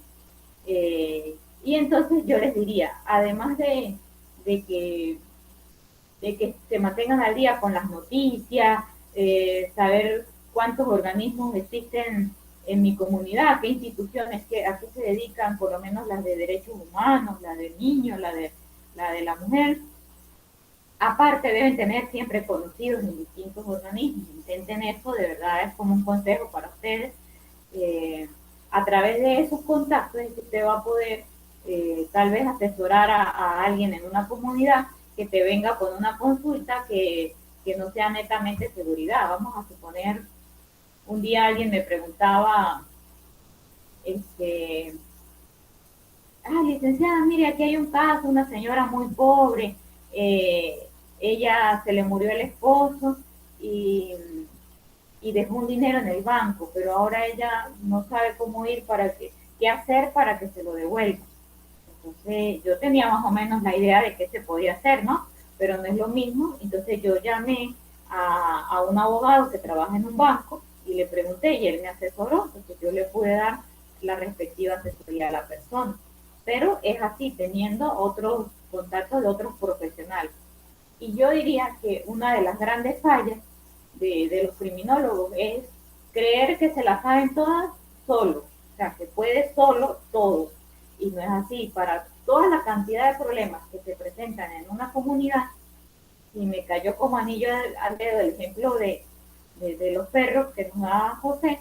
A: Y entonces yo les diría, además de que se mantengan al día con las noticias, saber cuántos organismos existen en mi comunidad, qué instituciones, a qué se dedican, por lo menos las de derechos humanos, la de niños, la de la mujer. Aparte deben tener siempre conocidos en distintos organismos. Intenten eso, de verdad es como un consejo para ustedes. Eh, a través de esos contactos es que usted va a poder tal vez asesorar a alguien en una comunidad que te venga con una consulta que no sea netamente seguridad. Vamos a suponer, un día alguien me preguntaba, este, licenciada, mire, aquí hay un caso, una señora muy pobre, ella se le murió el esposo y, y dejó un dinero en el banco, pero ahora ella no sabe cómo ir qué hacer para que se lo devuelva. Entonces yo tenía más o menos la idea de qué se podía hacer, ¿no? Pero no es lo mismo. Entonces yo llamé a un abogado que trabaja en un banco y le pregunté y él me asesoró. Entonces yo le pude dar la respectiva asesoría a la persona. Pero es así, teniendo otros contactos de otros profesionales. Y yo diría que una de las grandes fallas de los criminólogos es creer que se la saben todas solo. O sea, que puede solo todo. Y no es así. Para toda la cantidad de problemas que se presentan en una comunidad, y me cayó como anillo al dedo el ejemplo de los perros que nos da José,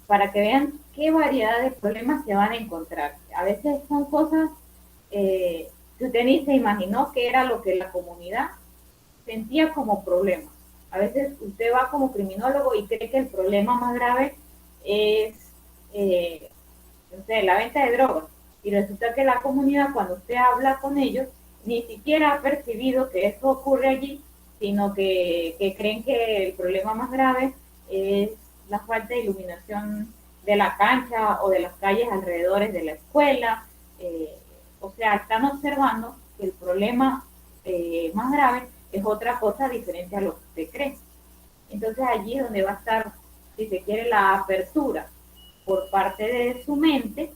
A: para que vean qué variedad de problemas se van a encontrar. A veces son cosas que usted ni se imaginó que era lo que la comunidad sentía como problema. A veces usted va como criminólogo y cree que el problema más grave es, no sé, la venta de drogas. Y resulta que la comunidad, cuando usted habla con ellos, ni siquiera ha percibido que eso ocurre allí, sino que creen que el problema más grave es la falta de iluminación de la cancha o de las calles alrededor de la escuela. O sea, están observando que el problema más grave es otra cosa diferente a lo que usted cree. Entonces allí es donde va a estar, si se quiere, la apertura por parte de su mente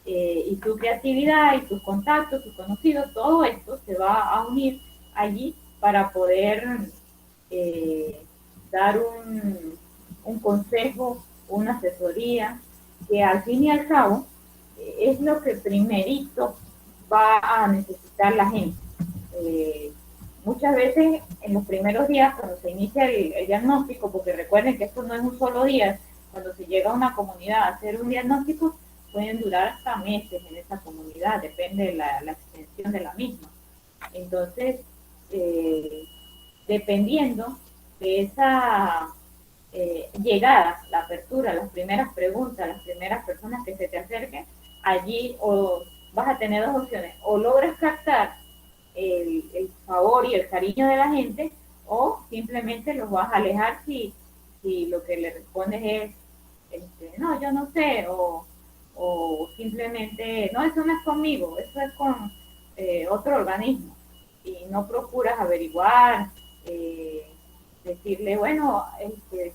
A: y su creatividad y sus contactos, sus conocidos, todo esto se va a unir allí para poder eh, dar un consejo, una asesoría, que al fin y al cabo es lo que primerito va a necesitar la gente. Eh, Muchas veces en los primeros días, cuando se inicia el diagnóstico, porque recuerden que esto no es un solo día, cuando se llega a una comunidad a hacer un diagnóstico, pueden durar hasta meses en esa comunidad, depende de la extensión de la misma. Entonces, dependiendo de esa llegada, la apertura, las primeras preguntas, las primeras personas que se te acerquen, allí o vas a tener dos opciones, o logras captar el favor y el cariño de la gente, o simplemente los vas a alejar si lo que le respondes es, no, yo no sé, o simplemente, no, eso no es conmigo, eso es con otro organismo, y no procuras averiguar, decirle, bueno,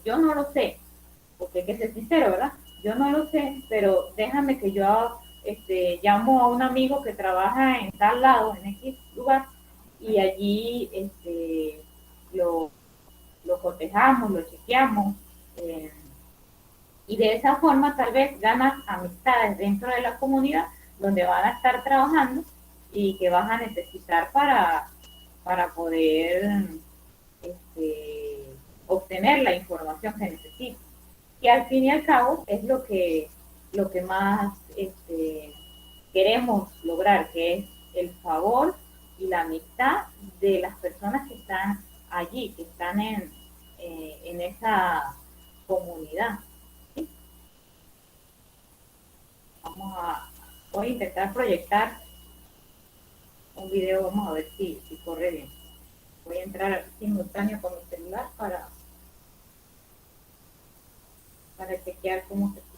A: yo no lo sé, porque hay que ser sincero, ¿verdad? Yo no lo sé, pero déjame que yo llamo a un amigo que trabaja en tal lado, en X lugar, y allí lo, lo cotejamos, lo chequeamos, eh, y de esa forma tal vez ganas amistades dentro de la comunidad donde van a estar trabajando y que vas a necesitar para poder obtener la información que necesitas. Que al fin y al cabo es lo que más queremos lograr, que es el favor y la amistad de las personas que están allí, que están en esa comunidad. ¿Sí? Voy a intentar proyectar un video, vamos a ver si corre bien. Voy a entrar simultáneo con mi celular para chequear cómo se puede.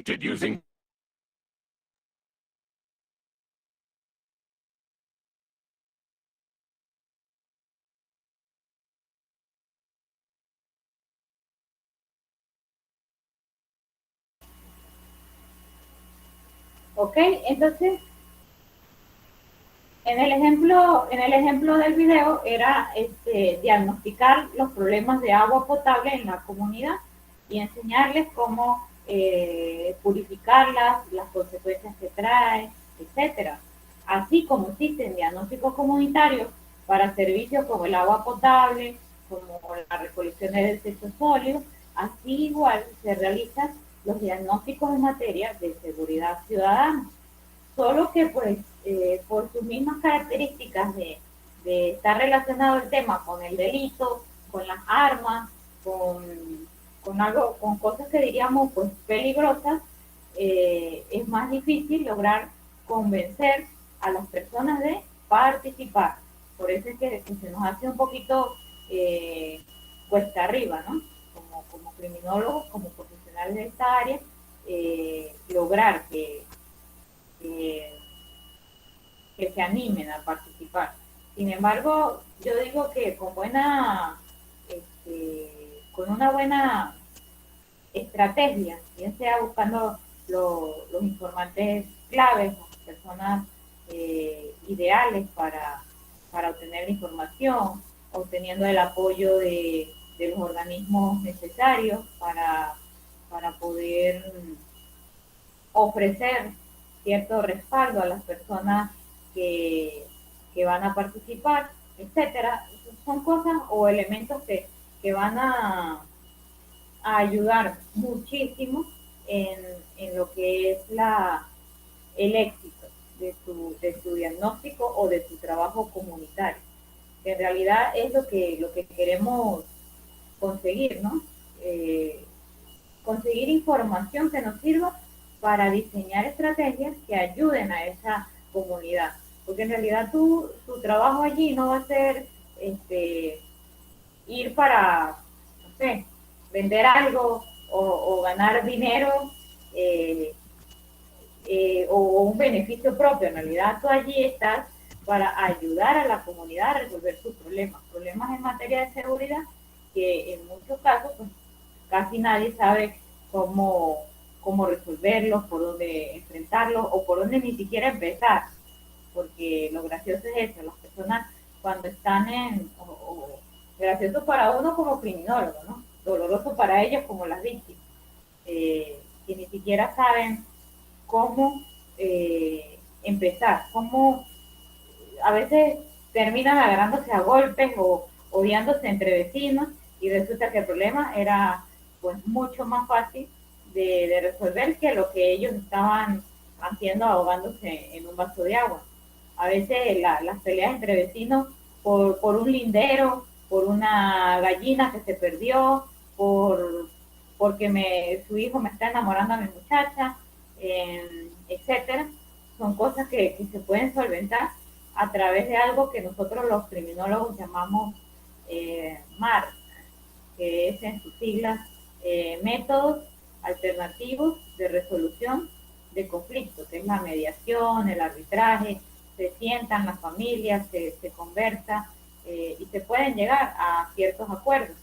E: detected using
A: ¿Ok? Entonces, en el ejemplo del video era diagnosticar los problemas de agua potable en la comunidad y enseñarles cómo purificarlas, las consecuencias que trae, etcétera. Así como existen diagnósticos comunitarios para servicios como el agua potable, como la recolección de desechos sólidos, así igual se realizan los diagnósticos en materia de seguridad ciudadana. Solo que pues por sus mismas características de estar relacionado el tema con el delito, con las armas, con cosas que diríamos pues peligrosas, es más difícil lograr convencer a las personas de participar. Por eso es que se nos hace un poquito cuesta arriba, ¿no? Como criminólogos, como profesionales de esta área, lograr que, que se animen a participar. Sin embargo, yo digo que con una buena estrategia, bien sea buscando los informantes claves, las personas ideales para obtener la información, obteniendo el apoyo de los organismos necesarios para poder ofrecer cierto respaldo a las personas que van a participar, etcétera. Son cosas o elementos que van a ayudar muchísimo en lo que es el éxito de tu diagnóstico o de tu trabajo comunitario, que en realidad es lo que queremos conseguir, ¿no? Conseguir información que nos sirva para diseñar estrategias que ayuden a esa comunidad. Porque en realidad tu trabajo allí no va a ser ir para, no sé, vender algo o ganar dinero eh, o un beneficio propio. En realidad tú allí estás para ayudar a la comunidad a resolver sus problemas en materia de seguridad, que en muchos casos pues, casi nadie sabe cómo resolverlos, por dónde enfrentarlos o por dónde ni siquiera empezar, porque lo gracioso es eso, las personas cuando están gracioso para uno como criminólogo, ¿no? Doloroso para ellos como las víctimas, que ni siquiera saben cómo empezar, cómo a veces terminan agarrándose a golpes o odiándose entre vecinos y resulta que el problema era pues mucho más fácil de resolver que lo que ellos estaban haciendo ahogándose en un vaso de agua. A veces las peleas entre vecinos por un lindero, por una gallina que se perdió, porque su hijo me está enamorando a mi muchacha, etcétera, son cosas que se pueden solventar a través de algo que nosotros los criminólogos llamamos MAR, que es en sus siglas métodos alternativos de resolución de conflictos, que es la mediación, el arbitraje, se sientan las familias, se conversa y se pueden llegar a ciertos acuerdos.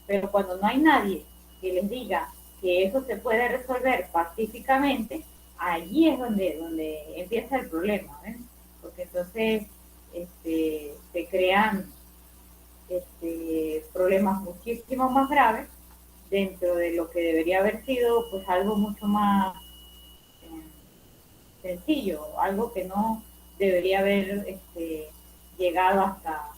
A: Pero cuando no hay nadie que les diga que eso se puede resolver pacíficamente, allí es donde empieza el problema, ¿ven? Porque entonces se crean problemas muchísimo más graves dentro de lo que debería haber sido pues algo mucho más sencillo, algo que no debería haber llegado hasta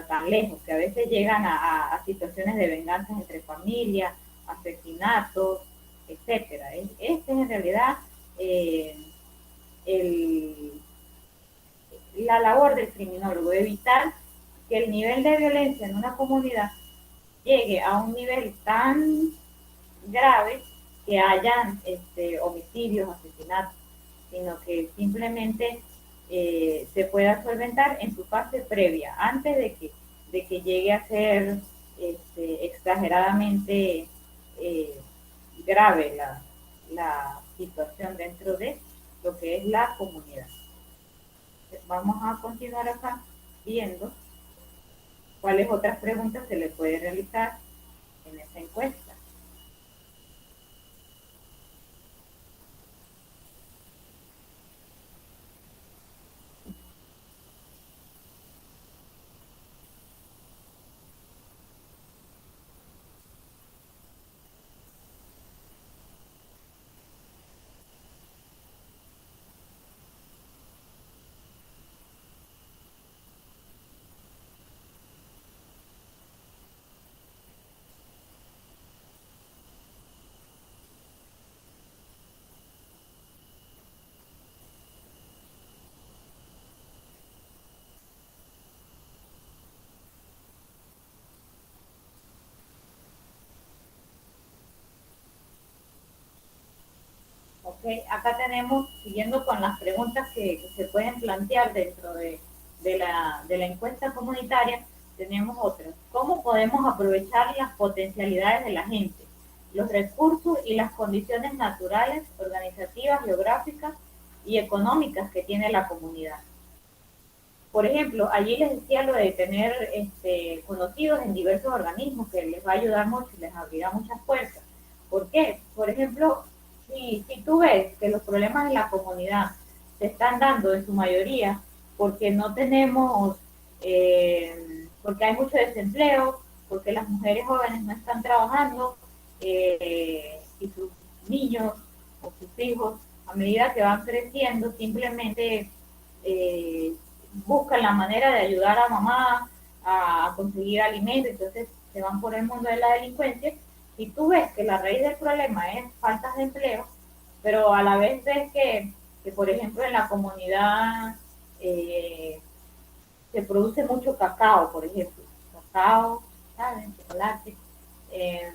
A: tan lejos, que a veces llegan a situaciones de venganza entre familias, asesinatos, etcétera. Este es en realidad el, la labor del criminólogo, evitar que el nivel de violencia en una comunidad llegue a un nivel tan grave que hayan homicidios, asesinatos, sino que simplemente se pueda solventar en su fase previa, antes de que llegue a ser exageradamente grave la situación dentro de lo que es la comunidad. Vamos a continuar acá viendo cuáles otras preguntas se le puede realizar en esa encuesta. Okay. Acá tenemos, siguiendo con las preguntas que se pueden plantear dentro de la encuesta comunitaria, tenemos otras. ¿Cómo podemos aprovechar las potencialidades de la gente, los recursos y las condiciones naturales, organizativas, geográficas y económicas que tiene la comunidad? Por ejemplo, allí les decía lo de tener conocidos en diversos organismos que les va a ayudar mucho y les abrirá muchas puertas. ¿Por qué? Por ejemplo, si tú ves que los problemas en la comunidad se están dando en su mayoría porque no tenemos, porque hay mucho desempleo, porque las mujeres jóvenes no están trabajando y sus niños o sus hijos a medida que van creciendo simplemente buscan la manera de ayudar a mamá a conseguir alimentos, entonces se van por el mundo de la delincuencia. Si tú ves que la raíz del problema es falta de empleo, pero a la vez ves que por ejemplo, en la comunidad se produce mucho cacao, por ejemplo, cacao, ¿saben? Chocolate. Eh,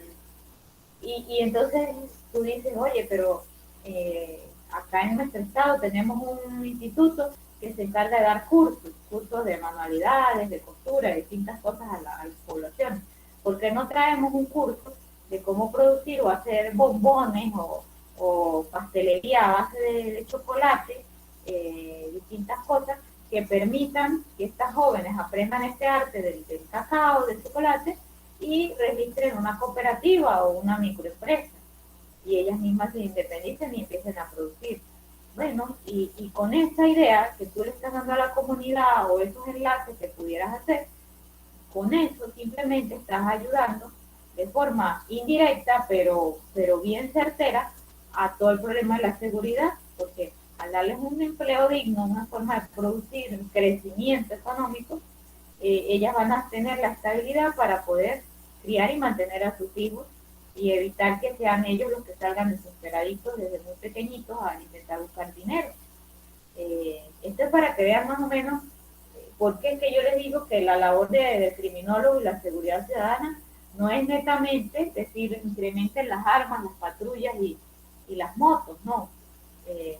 A: y entonces tú dices, oye, pero acá en nuestro estado tenemos un instituto que se encarga de dar cursos de manualidades, de costura, distintas cosas a la población. ¿Por qué no traemos un curso de cómo producir o hacer bombones o pastelería a base de chocolate, distintas cosas que permitan que estas jóvenes aprendan este arte del cacao, del chocolate, y registren una cooperativa o una microempresa y ellas mismas se independicen y empiecen a producir. Bueno, y con esa idea que tú le estás dando a la comunidad o esos enlaces que pudieras hacer, con eso simplemente estás ayudando de forma indirecta, pero bien certera, a todo el problema de la seguridad, porque al darles un empleo digno, una forma de producir, un crecimiento económico, ellas van a tener la estabilidad para poder criar y mantener a sus hijos y evitar que sean ellos los que salgan desesperaditos desde muy pequeñitos a intentar buscar dinero. Esto es para que vean más o menos por qué es que yo les digo que la labor del criminólogo y la seguridad ciudadana no es netamente decir incrementen las armas, las patrullas y las motos, no. Es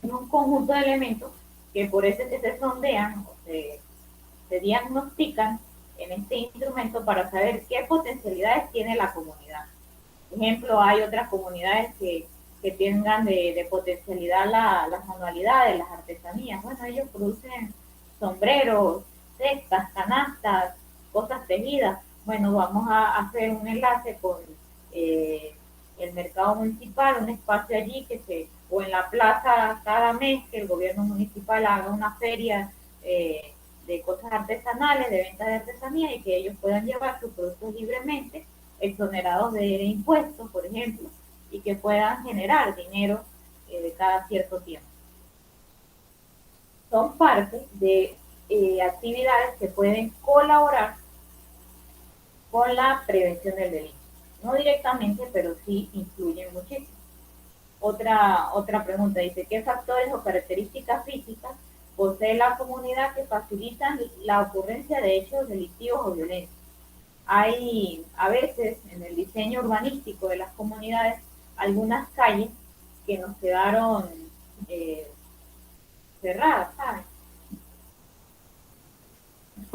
A: un conjunto de elementos que por eso es que se sondean o se diagnostican en este instrumento para saber qué potencialidades tiene la comunidad. Por ejemplo, hay otras comunidades que tengan de potencialidad las manualidades, las artesanías. Bueno, ellos producen sombreros, cestas, canastas, cosas tejidas. Bueno, vamos a hacer un enlace con el mercado municipal, un espacio allí o en la plaza cada mes que el gobierno municipal haga una feria de cosas artesanales, de venta de artesanía y que ellos puedan llevar sus productos libremente, exonerados de impuestos, por ejemplo, y que puedan generar dinero de cada cierto tiempo. Son parte de actividades que pueden colaborar con la prevención del delito. No directamente, pero sí influyen muchísimo. Otra pregunta dice, ¿qué factores o características físicas posee la comunidad que facilitan la ocurrencia de hechos delictivos o violentos? Hay a veces en el diseño urbanístico de las comunidades algunas calles que nos quedaron cerradas, ¿saben?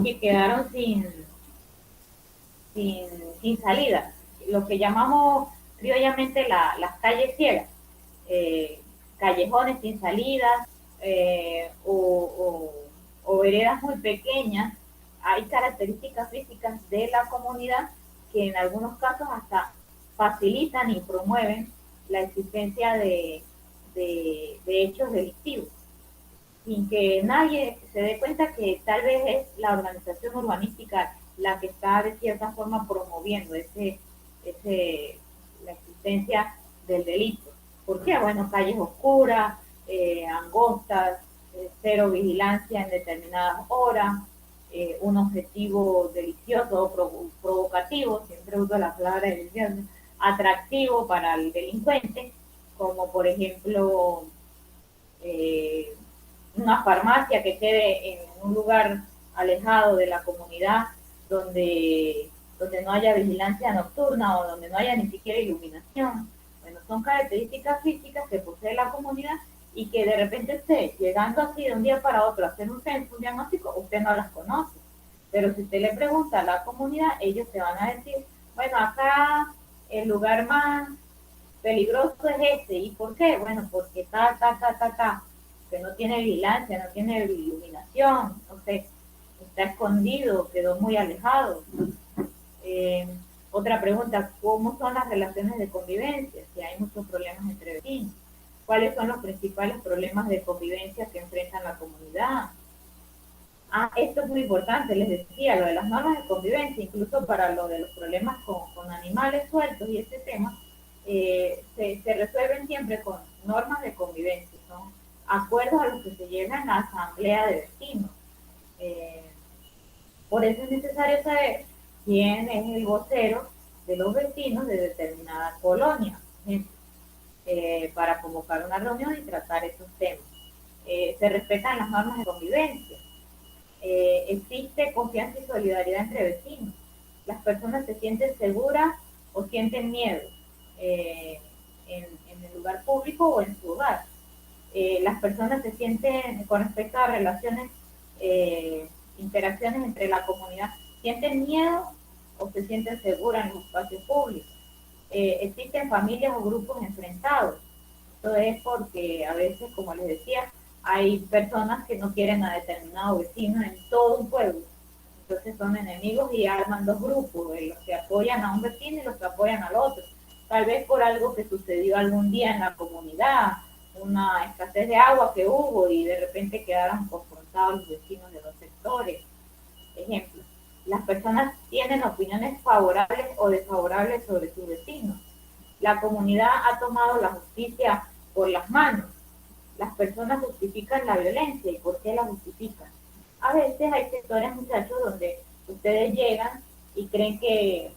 A: Que quedaron sin salida. Lo que llamamos criollamente las calles ciegas, callejones sin salidas, o veredas muy pequeñas. Hay características físicas de la comunidad que en algunos casos hasta facilitan y promueven la existencia de hechos delictivos, sin que nadie se dé cuenta que tal vez es la organización urbanística la que está de cierta forma promoviendo la existencia del delito. ¿Por qué? Bueno, calles oscuras, angostas, cero vigilancia en determinadas horas, un objetivo delicioso o provocativo, siempre uso la palabra delicioso, atractivo para el delincuente, como por ejemplo una farmacia que quede en un lugar alejado de la comunidad donde no haya vigilancia nocturna o donde no haya ni siquiera iluminación. Bueno, son características físicas que posee la comunidad y que de repente usted, llegando así de un día para otro a hacer un censo, un diagnóstico, usted no las conoce. Pero si usted le pregunta a la comunidad, ellos te van a decir, bueno, acá el lugar más peligroso es este. ¿Y por qué? Bueno, porque que no tiene vigilancia, no tiene iluminación, no sé, está escondido, quedó muy alejado. Eh, Otra pregunta, ¿cómo son las relaciones de convivencia? Si hay muchos problemas entre vecinos. ¿Cuáles son los principales problemas de convivencia que enfrentan la comunidad? Esto es muy importante, les decía, lo de las normas de convivencia, incluso para lo de los problemas con animales sueltos y ese tema, se resuelven siempre con normas de convivencia, son acuerdos a los que se llegan a la asamblea de vecinos. Eh, por eso es necesario saber quién es el vocero de los vecinos de determinada colonia, para convocar una reunión y tratar esos temas. Se respetan las normas de convivencia. Existe confianza y solidaridad entre vecinos. Las personas se sienten seguras o sienten miedo en el lugar público o en su hogar. Las personas se sienten, con respecto a relaciones, interacciones entre la comunidad, sienten miedo o se sienten seguras en los espacios públicos. Existen familias o grupos enfrentados. Esto es porque a veces, como les decía, hay personas que no quieren a determinado vecino en todo un pueblo. Entonces son enemigos y arman dos grupos, los que apoyan a un vecino y los que apoyan al otro. Tal vez por algo que sucedió algún día en la comunidad, una escasez de agua que hubo y de repente quedaron confrontados los vecinos de los sectores. Ejemplo, las personas tienen opiniones favorables o desfavorables sobre sus vecinos. La comunidad ha tomado la justicia por las manos. Las personas justifican la violencia. ¿Y por qué la justifican? A veces hay sectores, muchachos, donde ustedes llegan y creen que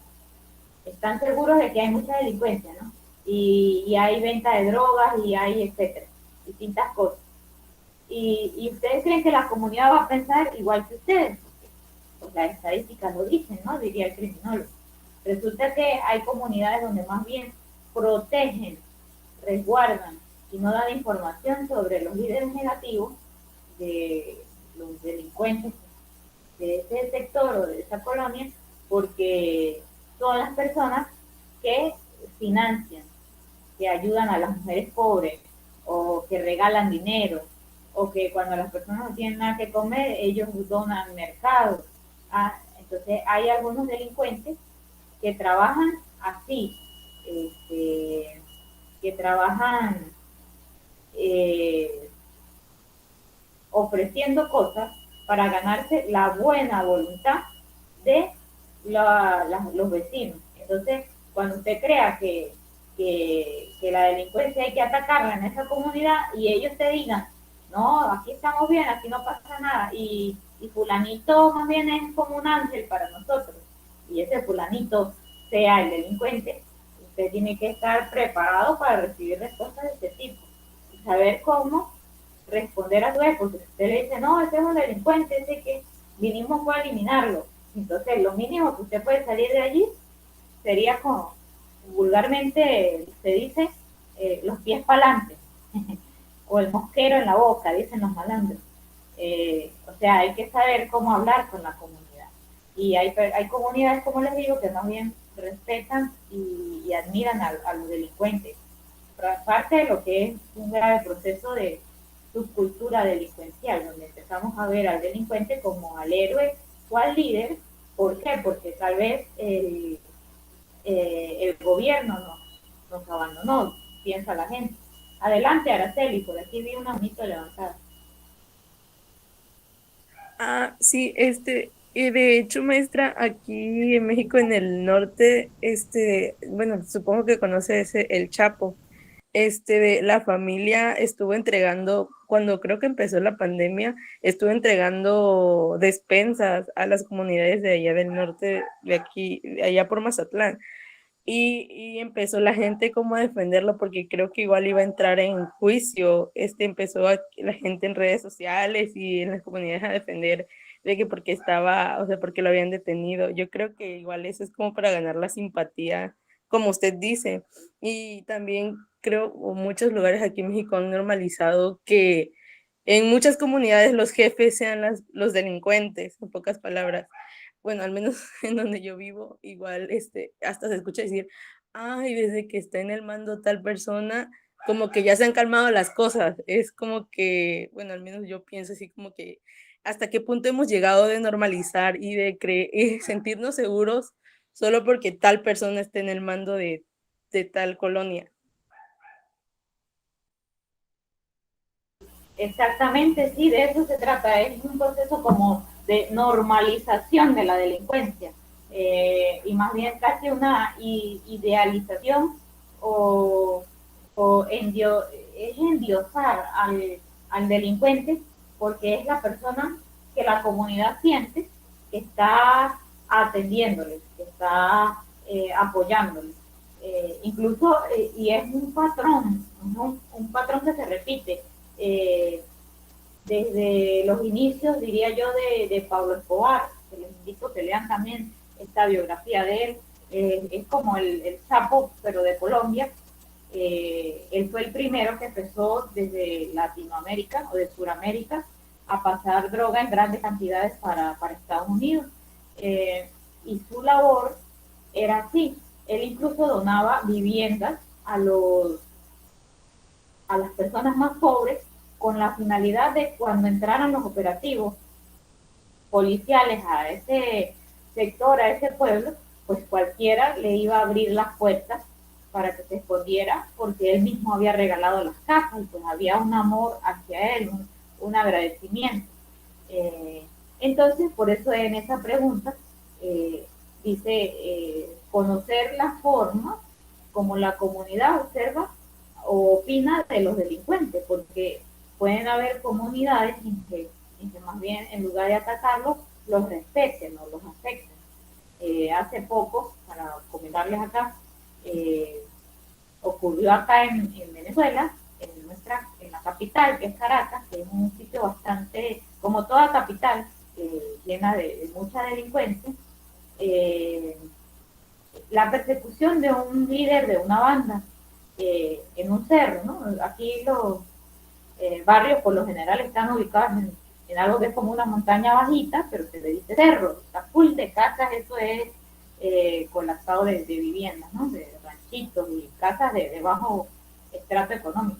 A: están seguros de que hay mucha delincuencia, ¿no? Y hay venta de drogas y hay, etcétera, distintas cosas. Y ustedes creen que la comunidad va a pensar igual que ustedes. Pues las estadísticas lo dicen, ¿no? Diría el criminólogo. Resulta que hay comunidades donde más bien protegen, resguardan y no dan información sobre los líderes negativos de los delincuentes de ese sector o de esa colonia, porque son las personas que financian, que ayudan a las mujeres pobres, o que regalan dinero, o que cuando las personas no tienen nada que comer, ellos donan mercado. Entonces hay algunos delincuentes que trabajan así, que trabajan ofreciendo cosas para ganarse la buena voluntad de los vecinos. Entonces, cuando usted crea que la delincuencia hay que atacarla en esa comunidad y ellos te digan, no, aquí estamos bien, aquí no pasa nada, y fulanito más bien es como un ángel para nosotros, y ese fulanito sea el delincuente, usted tiene que estar preparado para recibir respuestas de este tipo, y saber cómo responder a su vez, porque si usted le dice, no, ese es un delincuente, ese que vinimos fue a eliminarlo, entonces lo mínimo que usted puede salir de allí sería como vulgarmente se dice, los pies para adelante, o el mosquero en la boca, dicen los malandros. O sea, hay que saber cómo hablar con la comunidad. Y hay comunidades, como les digo, que más bien respetan y admiran a los delincuentes. Parte de lo que es un grave proceso de subcultura delincuencial, donde empezamos a ver al delincuente como al héroe o al líder. ¿Por qué? Porque tal vez el gobierno nos abandonó, piensa la gente. Adelante, Araceli, por aquí vi una manito levantada.
E: Sí, de hecho, maestra, aquí en México, en el norte, bueno, supongo que conoce el Chapo. La familia estuvo entregando, cuando creo que empezó la pandemia, estuvo entregando despensas a las comunidades de allá del norte, de aquí, de allá por Mazatlán. Y empezó la gente como a defenderlo porque creo que igual iba a entrar en juicio. La gente en redes sociales y en las comunidades a defender de que porque estaba, o sea, porque lo habían detenido. Yo creo que igual eso es como para ganar la simpatía, como usted dice. Y también creo muchos lugares aquí en México han normalizado que en muchas comunidades los jefes sean los delincuentes, en pocas palabras. Bueno, al menos en donde yo vivo, igual hasta se escucha decir, ay, desde que está en el mando tal persona, como que ya se han calmado las cosas. Es como que, bueno, al menos yo pienso así como que hasta qué punto hemos llegado de normalizar y de y sentirnos seguros solo porque tal persona esté en el mando de tal colonia.
A: Exactamente, sí, de eso se trata. Es un proceso como de normalización de la delincuencia, y más bien casi una idealización o, es endiosar al delincuente, porque es la persona que la comunidad siente que está atendiéndoles, que está apoyándoles. Incluso, y es un patrón, un patrón que se repite desde los inicios, diría yo, de Pablo Escobar, que les invito a que lean también esta biografía de él. Es como el Chapo, pero de Colombia. Él fue el primero que empezó desde Latinoamérica o de Sudamérica a pasar droga en grandes cantidades para Estados Unidos. Y su labor era así. Él incluso donaba viviendas a las personas más pobres con la finalidad de cuando entraran los operativos policiales a ese sector, a ese pueblo, pues cualquiera le iba a abrir las puertas para que se escondiera, porque él mismo había regalado las casas y pues había un amor hacia él, un agradecimiento. Entonces, por eso en esa pregunta dice conocer la forma como la comunidad observa o opina de los delincuentes, porque pueden haber comunidades en que más bien en lugar de atacarlos, los respeten o los afecten. Hace poco, para comentarles acá, ocurrió acá en Venezuela, en la capital, que es Caracas, que es un sitio bastante, como toda capital, llena de mucha delincuencia. La persecución de un líder de una banda en un cerro, ¿no? Aquí los barrios por lo general están ubicados en algo que es como una montaña bajita, pero se le dice cerro, está full de casas, eso es colapsado de viviendas, ¿no? De ranchitos y casas de bajo estrato económico.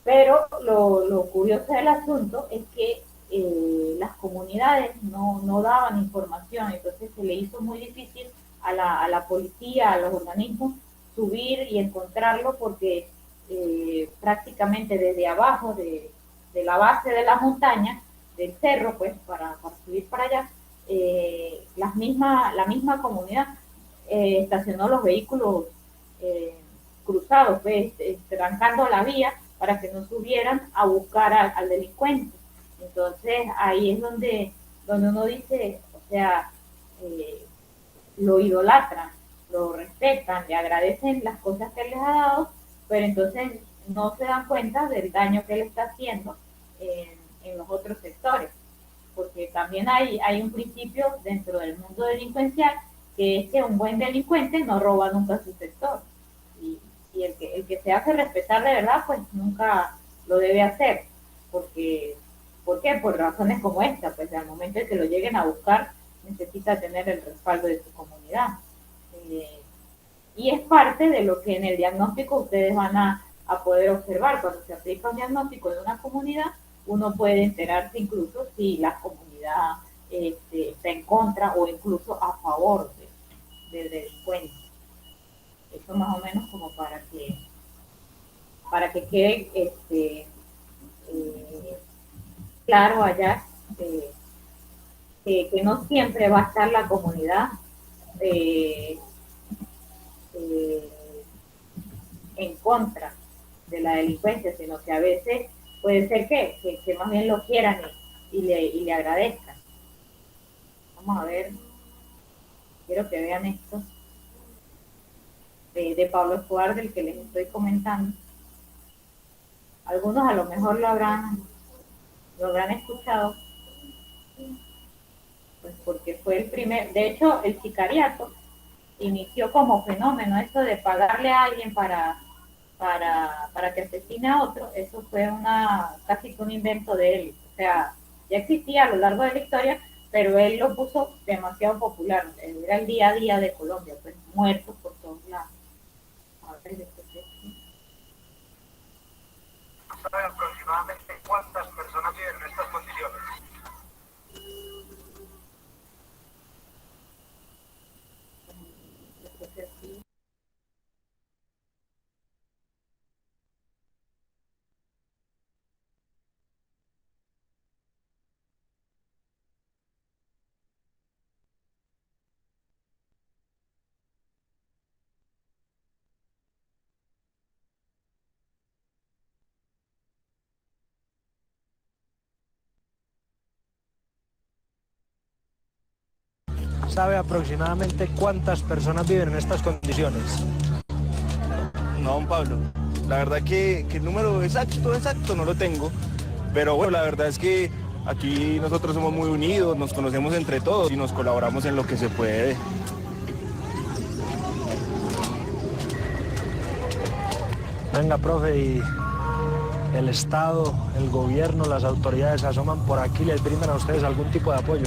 A: Pero lo curioso del asunto es que las comunidades no daban información, entonces se le hizo muy difícil a la policía, a los organismos, subir y encontrarlo, porque prácticamente desde abajo de la base de la montaña, del cerro, pues para subir para allá, la misma comunidad estacionó los vehículos cruzados, pues, trancando la vía para que no subieran a buscar al delincuente. Entonces ahí es donde uno dice, o sea, lo idolatran, lo respetan, le agradecen las cosas que les ha dado, pero entonces no se dan cuenta del daño que le está haciendo en los otros sectores, porque también hay un principio dentro del mundo delincuencial, que es que un buen delincuente no roba nunca su sector, y el que se hace respetar de verdad, pues nunca lo debe hacer, porque ¿por qué? Por razones como esta, pues al momento de que lo lleguen a buscar, necesita tener el respaldo de su comunidad. Y es parte de lo que en el diagnóstico ustedes van a poder observar. Cuando se aplica un diagnóstico de una comunidad, uno puede enterarse incluso si la comunidad está en contra o incluso a favor del delincuente. Eso más o menos como para que quede claro allá que no siempre va a estar la comunidad en contra de la delincuencia, sino que a veces puede ser que más bien lo quieran y le agradezcan. Vamos a ver, quiero que vean esto de Pablo Escobar, del que les estoy comentando. Algunos a lo mejor lo habrán escuchado, pues porque fue el primer, de hecho el sicariato inició como fenómeno, esto de pagarle a alguien para que asesine a otro. Eso fue casi que un invento de él, o sea, ya existía a lo largo de la historia, pero él lo puso demasiado popular, era el día a día de Colombia, pues muertos por todos lados. A ver,
F: ¿sabe aproximadamente cuántas personas viven en estas condiciones? ¿Sabe aproximadamente cuántas personas viven en estas condiciones?
G: No, don Pablo, la verdad que el número exacto no lo tengo, pero bueno, la verdad es que aquí nosotros somos muy unidos, nos conocemos entre todos y nos colaboramos en lo que se puede.
F: Venga, profe, y el Estado, el gobierno, las autoridades asoman por aquí, les brindan a ustedes algún tipo de apoyo.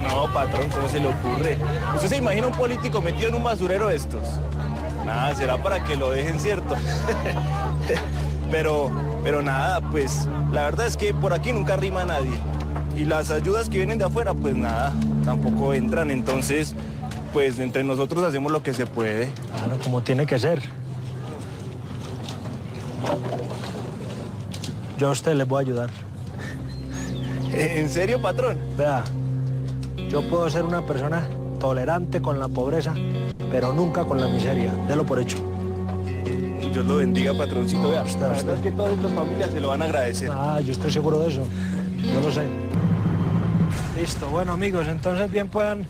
G: No, patrón, ¿cómo se le ocurre? ¿Usted se imagina un político metido en un basurero de estos? Nada, será para que lo dejen, ¿cierto? pero nada, pues la verdad es que por aquí nunca rima nadie. Y las ayudas que vienen de afuera, pues nada, tampoco entran. Entonces, pues entre nosotros hacemos lo que se puede.
F: Claro, como tiene que ser. Yo a usted le voy a ayudar.
G: ¿En serio, patrón?
F: Vea, yo puedo ser una persona tolerante con la pobreza, pero nunca con la miseria. Délo por hecho.
G: Dios lo bendiga, patroncito. Vea,
F: Usted.
G: la verdad es que todas estas familias se lo van a agradecer.
F: Yo estoy seguro de eso. Yo lo sé. Listo, bueno amigos, entonces bien puedan,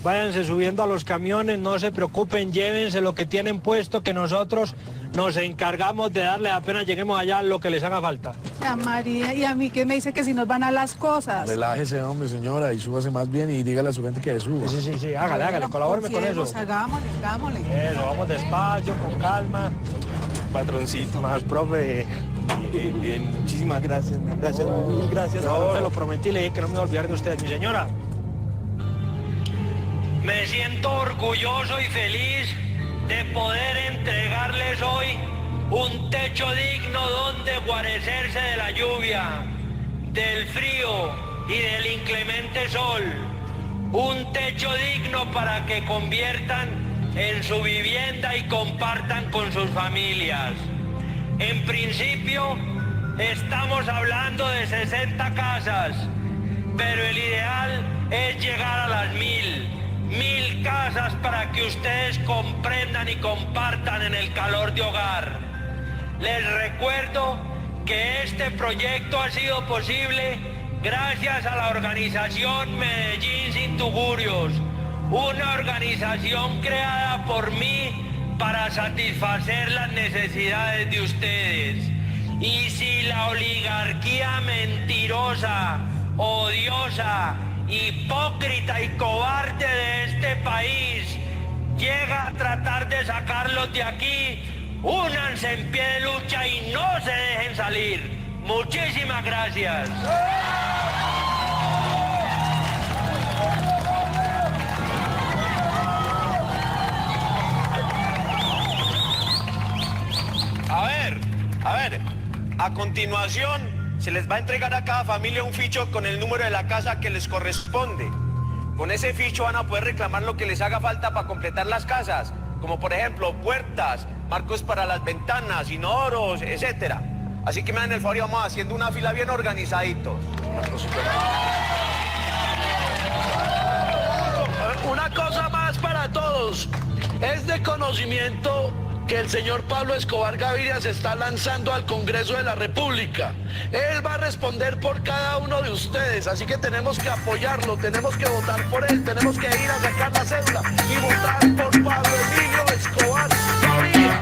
F: váyanse subiendo a los camiones, no se preocupen, llévense lo que tienen puesto, que nosotros nos encargamos de darle apenas lleguemos allá lo que les haga falta.
H: A María, y a mí que me dice que si nos van a las cosas.
I: Relájese, hombre, señora, y súbase más bien y dígale a su gente que suba.
F: Sí, hágale, colabóreme con eso.
H: Hagámosle.
F: Eso, vamos despacio, con calma.
G: Patroncito.
F: Más, profe.
G: Bien, muchísimas gracias. Gracias.
F: Yo se lo prometí, le dije que no me iba a olvidar de usted, mi señora. Me siento orgulloso y feliz de poder entregarles hoy un techo digno donde guarecerse de la lluvia, del frío y del inclemente sol. Un techo digno para que conviertan en su vivienda y compartan con sus familias. En principio, estamos hablando de 60 casas, pero el ideal es llegar a las 1000 casas para que ustedes comprendan y compartan en el calor de hogar. Les recuerdo que este proyecto ha sido posible gracias a la organización Medellín Sin Tugurios, una organización creada por mí para satisfacer las necesidades de ustedes. Y si la oligarquía mentirosa, odiosa, hipócrita y cobarde de este país llega a tratar de sacarlos de aquí, únanse en pie de lucha y no se dejen salir. Muchísimas gracias. ver, a continuación se les va a entregar a cada familia un ficho con el número de la casa que les corresponde. Con ese ficho van a poder reclamar lo que les haga falta para completar las casas, como por ejemplo puertas, marcos para las ventanas, inodoros, etcétera. Así que me dan el favor y vamos haciendo una fila bien organizaditos.
J: Una cosa más para todos. Es de conocimiento que el señor Pablo Escobar Gaviria se está lanzando al Congreso de la República. Él va a responder por cada uno de ustedes, así que tenemos que apoyarlo, tenemos que votar por él, tenemos que ir a sacar la cédula y votar por Pablo Emilio Escobar Gaviria.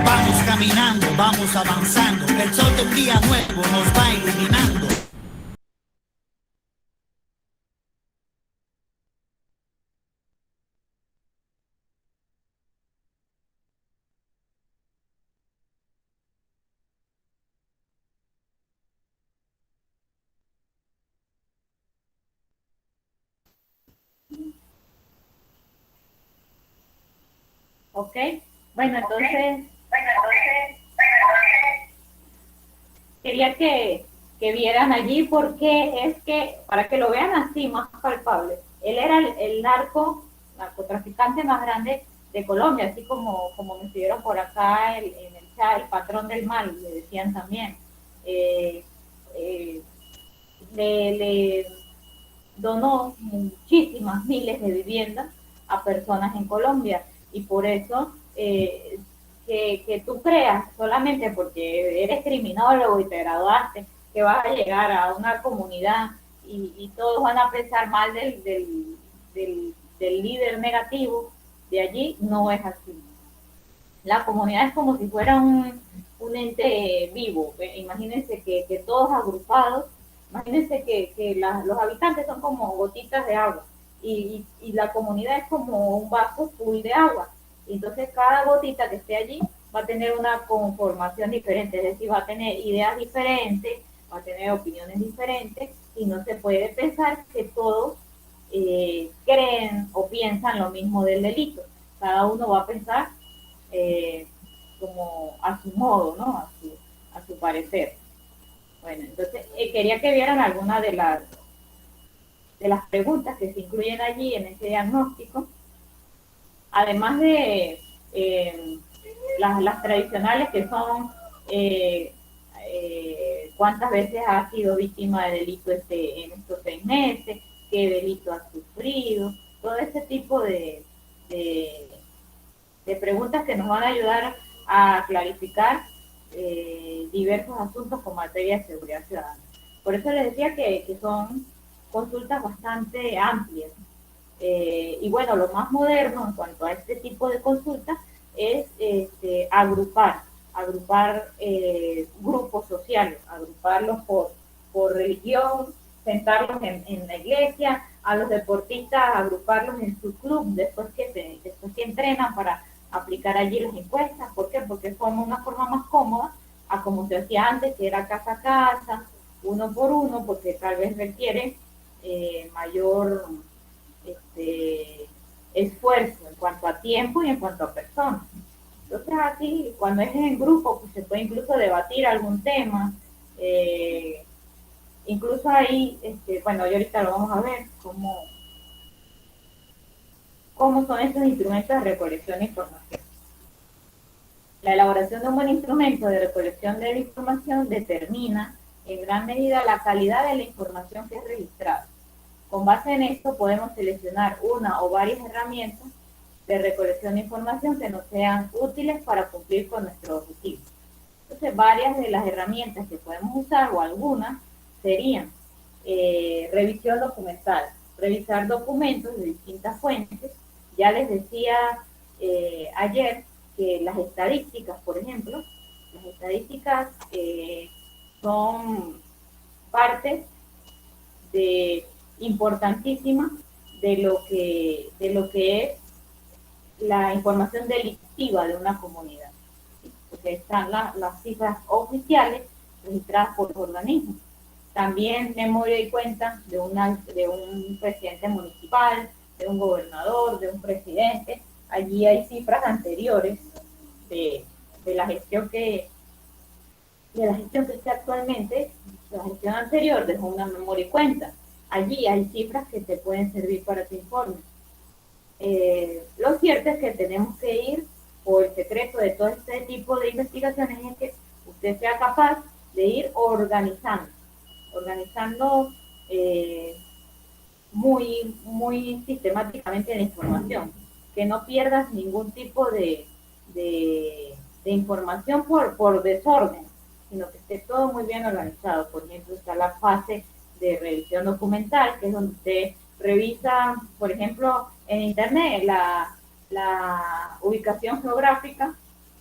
K: Vamos caminando, vamos avanzando, el sol de un día nuevo nos va iluminando.
A: ¿Ok? Bueno, entonces quería que vieran allí porque es que, para que lo vean así, más palpable, él era el narcotraficante más grande de Colombia, así como me estuvieron por acá en el chat, el patrón del mal, le decían también. Le donó muchísimas miles de viviendas a personas en Colombia y por eso que tú creas solamente porque eres criminólogo y te graduaste que vas a llegar a una comunidad y todos van a pensar mal del líder negativo de allí, no es así. La comunidad es como si fuera un ente vivo. Imagínense que todos agrupados, imagínense que los habitantes son como gotitas de agua y la comunidad es como un vaso full de agua. Entonces cada gotita que esté allí va a tener una conformación diferente, es decir, va a tener ideas diferentes, va a tener opiniones diferentes y no se puede pensar que todos creen o piensan lo mismo del delito. Cada uno va a pensar como a su modo, ¿no? A su parecer. Bueno, entonces quería que vieran algunas de las preguntas que se incluyen allí en ese diagnóstico, además de las tradicionales que son cuántas veces ha sido víctima de delito en estos 6 meses, qué delito ha sufrido, todo ese tipo de preguntas que nos van a ayudar a clarificar diversos asuntos con materia de seguridad ciudadana. Por eso les decía que son consultas bastante amplias. Y bueno, lo más moderno en cuanto a este tipo de consultas es agrupar grupos sociales, agruparlos por religión, sentarlos en la iglesia, a los deportistas agruparlos en su club después que entrenan para aplicar allí las encuestas. ¿Por qué? Porque es como una forma más cómoda a como se hacía antes, que era casa a casa, uno por uno, porque tal vez requiere mayor esfuerzo en cuanto a tiempo y en cuanto a personas. Entonces aquí, cuando es en grupo, pues se puede incluso debatir algún tema, incluso ahí, bueno, y ahorita lo vamos a ver, cómo son estos instrumentos de recolección de información. La elaboración de un buen instrumento de recolección de la información determina en gran medida la calidad de la información que es registrada. Con base en esto podemos seleccionar una o varias herramientas de recolección de información que nos sean útiles para cumplir con nuestro objetivo. Entonces, varias de las herramientas que podemos usar, o algunas, serían revisión documental, revisar documentos de distintas fuentes. Ya les decía ayer que las estadísticas, por ejemplo, las estadísticas son parte importantísima de lo que es la información delictiva de una comunidad, porque están las cifras oficiales registradas por los organismos. También me doy cuenta de un presidente municipal, de un gobernador, de un presidente. Allí hay cifras anteriores de de la gestión que está actualmente, la gestión anterior dejó una memoria y cuenta. Allí hay cifras que te pueden servir para tu informe. Lo cierto es que tenemos que ir, o el secreto de todo este tipo de investigaciones es que usted sea capaz de ir organizando muy sistemáticamente la información, que no pierdas ningún tipo de información por desorden, sino que esté todo muy bien organizado. Por ejemplo, está la fase de revisión documental, que es donde usted revisa, por ejemplo, en internet la ubicación geográfica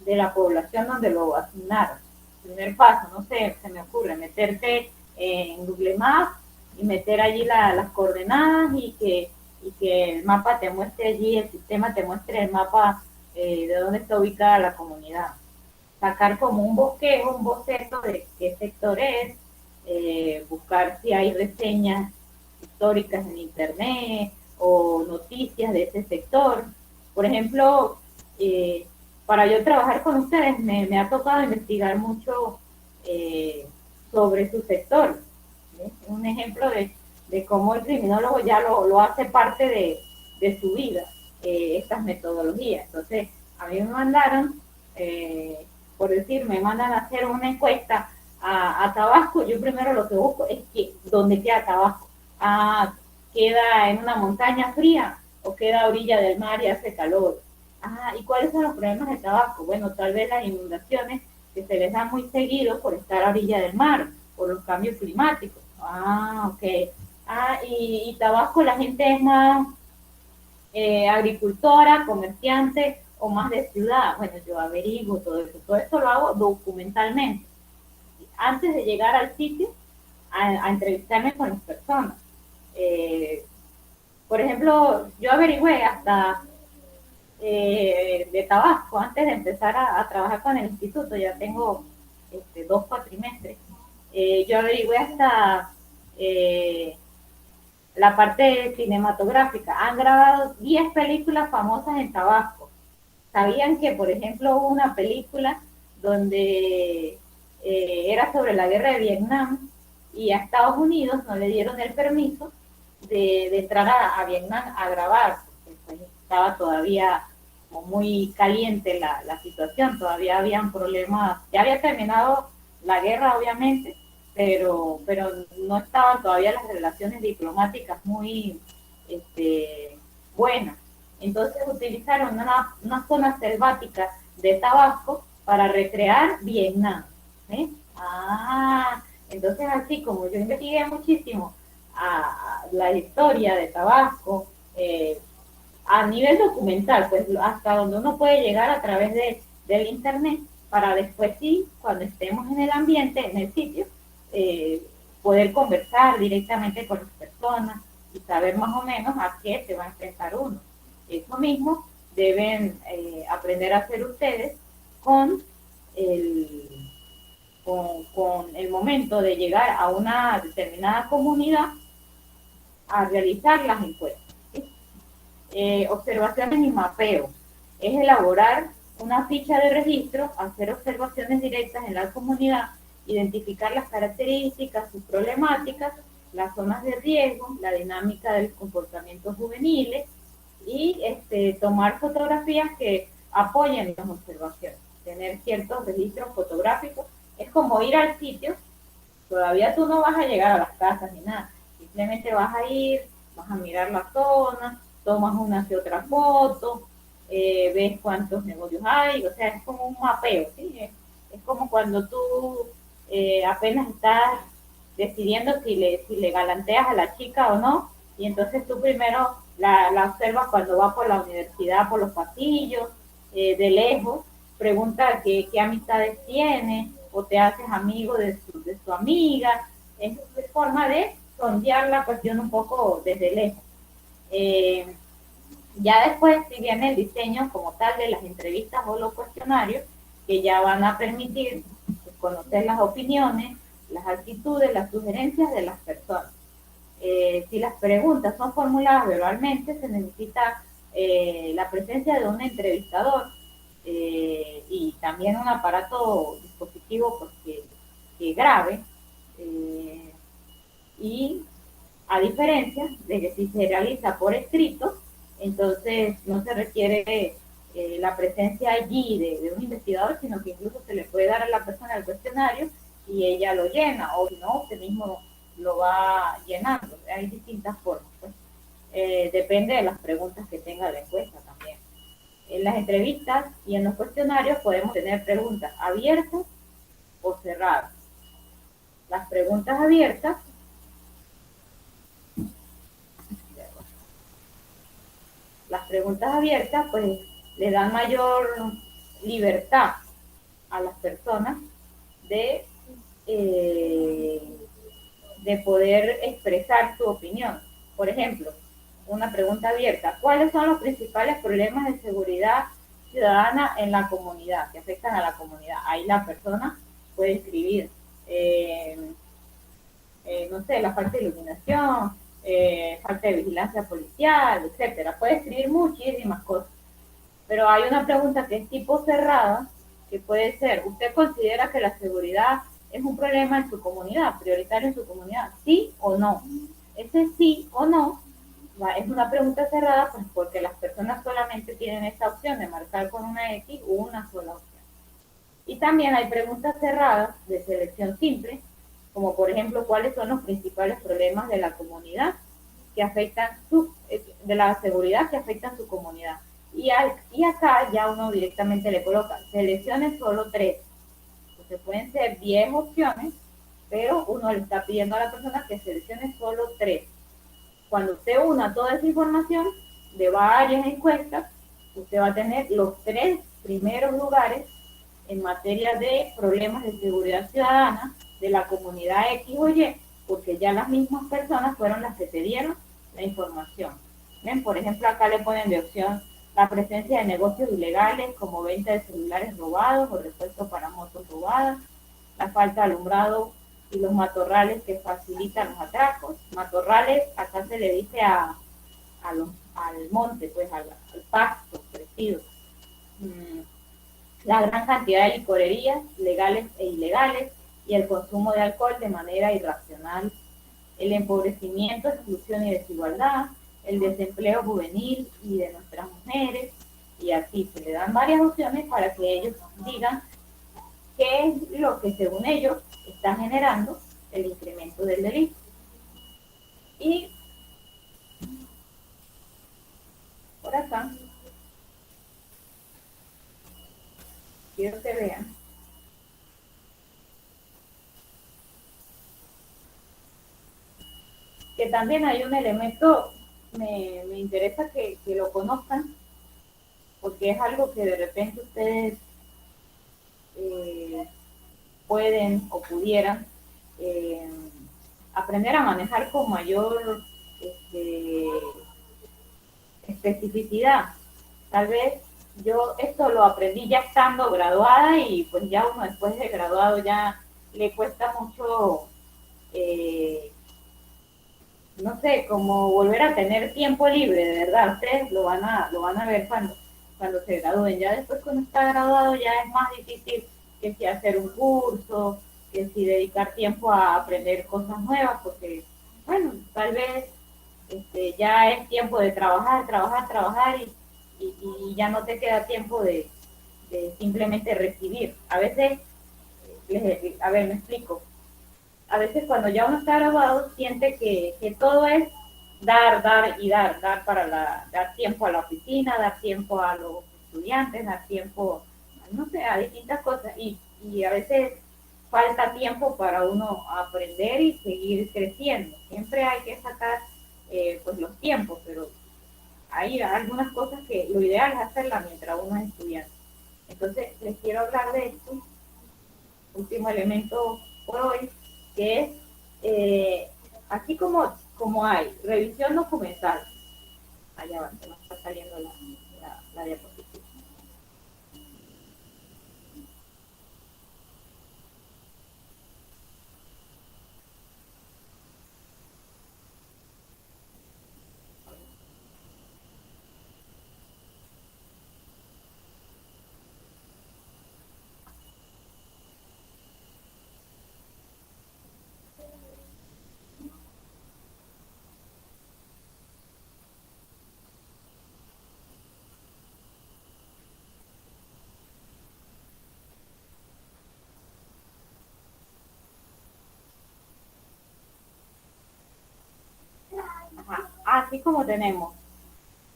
A: de la población donde lo asignaron. Primer paso, no sé, se me ocurre meterse en Google Maps y meter allí las coordenadas y que el mapa te muestre allí, el sistema te muestre el mapa de dónde está ubicada la comunidad. Sacar como un bosquejo, un boceto de qué sector es, buscar si hay reseñas históricas en internet o noticias de ese sector. Por ejemplo, para yo trabajar con ustedes me ha tocado investigar mucho sobre su sector. Es un ejemplo de cómo el criminólogo ya lo hace parte de su vida, estas metodologías. Entonces, a mí me mandaron, por decir, me mandan a hacer una encuesta a Tabasco. Yo primero lo que busco es que dónde queda Tabasco. ¿Queda en una montaña fría o queda a orilla del mar y hace calor? ¿Y cuáles son los problemas de Tabasco? Bueno, tal vez las inundaciones que se les dan muy seguido por estar a orilla del mar, por los cambios climáticos. Ok. Y Tabasco, la gente es más agricultora, comerciante o más de ciudad. Bueno, yo averiguo todo eso. Todo esto lo hago documentalmente. Antes de llegar al sitio, a entrevistarme con las personas. Por ejemplo, yo averigüé hasta de Tabasco, antes de empezar a trabajar con el instituto, ya tengo 2 cuatrimestres. Yo averigüé hasta la parte cinematográfica. Han grabado 10 películas famosas en Tabasco. ¿Sabían que, por ejemplo, hubo una película donde era sobre la guerra de Vietnam y a Estados Unidos no le dieron el permiso de entrar a Vietnam a grabar, porque pues, estaba todavía como muy caliente la situación, todavía habían problemas, ya había terminado la guerra obviamente, pero no estaban todavía las relaciones diplomáticas muy buenas. Entonces utilizaron una zona selvática de Tabasco para recrear Vietnam. Entonces así como yo investigué muchísimo a la historia de Tabasco, a nivel documental, pues hasta donde uno puede llegar a través del internet, para después sí, cuando estemos en el ambiente, en el sitio, poder conversar directamente con las personas y saber más o menos a qué se va a enfrentar uno. Eso mismo deben aprender a hacer ustedes con el momento de llegar a una determinada comunidad a realizar las encuestas. Observaciones y mapeo. Es elaborar una ficha de registro, hacer observaciones directas en la comunidad, identificar las características, sus problemáticas, las zonas de riesgo, la dinámica de los comportamientos juveniles y tomar fotografías que apoyen las observaciones. Tener ciertos registros fotográficos. Es como ir al sitio, todavía tú no vas a llegar a las casas ni nada, simplemente vas a ir, vas a mirar la zona, tomas una que otra foto, ves cuántos negocios hay, o sea, es como un mapeo, ¿sí? Es como cuando tú apenas estás decidiendo si le galanteas a la chica o no, y entonces tú primero la observas cuando va por la universidad, por los pasillos, de lejos, pregunta qué amistades tiene, o te haces amigo de su amiga. Es forma de sondear la cuestión un poco desde lejos. Ya después si viene el diseño como tal de las entrevistas o los cuestionarios, que ya van a permitir conocer las opiniones, las actitudes, las sugerencias de las personas. Si las preguntas son formuladas verbalmente, se necesita la presencia de un entrevistador y también un aparato dispositivo pues, que grabe, y a diferencia de que si se realiza por escrito, entonces no se requiere la presencia allí de un investigador, sino que incluso se le puede dar a la persona el cuestionario y ella lo llena, o si no, usted mismo lo va llenando. Hay distintas formas, pues. Depende de las preguntas que tenga la encuesta también. En las entrevistas y en los cuestionarios podemos tener preguntas abiertas o cerradas. Las preguntas abiertas pues le dan mayor libertad a las personas de poder expresar su opinión. Por ejemplo, una pregunta abierta: ¿cuáles son los principales problemas de seguridad ciudadana en la comunidad, que afectan a la comunidad? Ahí la persona puede escribir, no sé, la falta de iluminación, falta de vigilancia policial, etcétera. Puede escribir muchísimas cosas. Pero hay una pregunta que es tipo cerrada, que puede ser: ¿usted considera que la seguridad es un problema en su comunidad, prioritario en su comunidad? ¿Sí o no? Ese sí o no es una pregunta cerrada, pues porque las personas solamente tienen esta opción de marcar con una X o una sola opción. Y también hay preguntas cerradas de selección simple, como por ejemplo, ¿cuáles son los principales problemas de la comunidad que afectan de la seguridad que afectan su comunidad? Y acá ya uno directamente le coloca, seleccione solo 3. Entonces pueden ser 10 opciones, pero uno le está pidiendo a la persona que seleccione solo 3. Cuando usted una toda esa información de varias encuestas, usted va a tener los 3 primeros lugares en materia de problemas de seguridad ciudadana de la comunidad X o Y, porque ya las mismas personas fueron las que te dieron la información. ¿Ven? Por ejemplo, acá le ponen de opción la presencia de negocios ilegales como venta de celulares robados o repuestos para motos robadas, la falta de alumbrado y los matorrales que facilitan los atracos. Matorrales acá se le dice al monte, pues al pasto crecido. La gran cantidad de licorerías legales e ilegales y el consumo de alcohol de manera irracional, el empobrecimiento, exclusión y desigualdad, el desempleo juvenil y de nuestras mujeres, y así se le dan varias opciones para que ellos digan qué es lo que según ellos está generando el incremento del delito. Y por acá quiero que vean que también hay un elemento, me interesa que lo conozcan, porque es algo que de repente ustedes pueden o pudieran aprender a manejar con mayor especificidad. Tal vez yo esto lo aprendí ya estando graduada, y pues ya uno después de graduado ya le cuesta mucho, no sé, como volver a tener tiempo libre, de verdad. Ustedes lo van a ver cuando se gradúen. Ya después, cuando está graduado, ya es más difícil que si hacer un curso, que si dedicar tiempo a aprender cosas nuevas, porque, bueno, tal vez ya es tiempo de trabajar, y ya no te queda tiempo de simplemente recibir. A veces, a ver, me explico. A veces cuando ya uno está graduado siente que todo es dar tiempo a la oficina, dar tiempo a los estudiantes, dar tiempo, no sé, a distintas cosas, y a veces falta tiempo para uno aprender y seguir creciendo. Siempre hay que sacar pues los tiempos, pero hay algunas cosas que lo ideal es hacerlas mientras uno es estudiante. Entonces les quiero hablar de esto, último elemento por hoy, que es, así como hay revisión documental, allá va, se me está saliendo la diapositiva. así como tenemos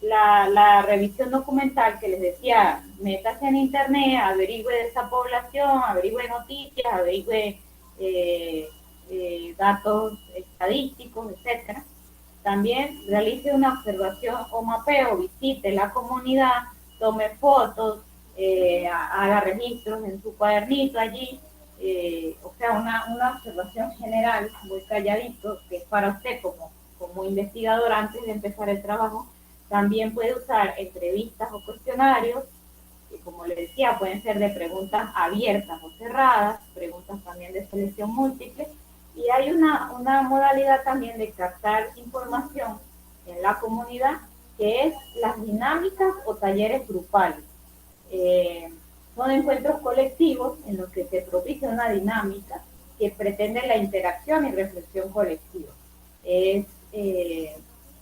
A: la revisión documental que les decía, métase en internet, averigüe de esa población, averigüe noticias, averigüe datos estadísticos, etcétera. También realice una observación o mapeo, visite la comunidad, tome fotos, haga registros en su cuadernito allí, o sea, una observación general, muy calladito, que es para usted como investigador antes de empezar el trabajo. También puede usar entrevistas o cuestionarios, que como les decía, pueden ser de preguntas abiertas o cerradas, preguntas también de selección múltiple, y hay una modalidad también de captar información en la comunidad, que es las dinámicas o talleres grupales. Son encuentros colectivos en los que se propicia una dinámica que pretende la interacción y reflexión colectiva.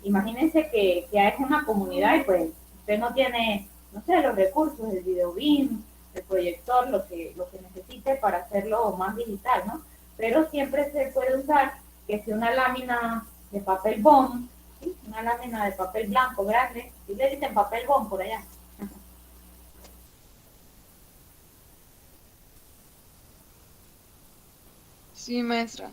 A: Imagínense que es una comunidad y pues usted no tiene, no sé, los recursos, el videobeam, el proyector, lo que necesite para hacerlo más digital, ¿no? Pero siempre se puede usar que si una lámina de papel bond, ¿sí? Una lámina de papel blanco grande, y le dicen papel bond por allá.
L: Sí, maestra.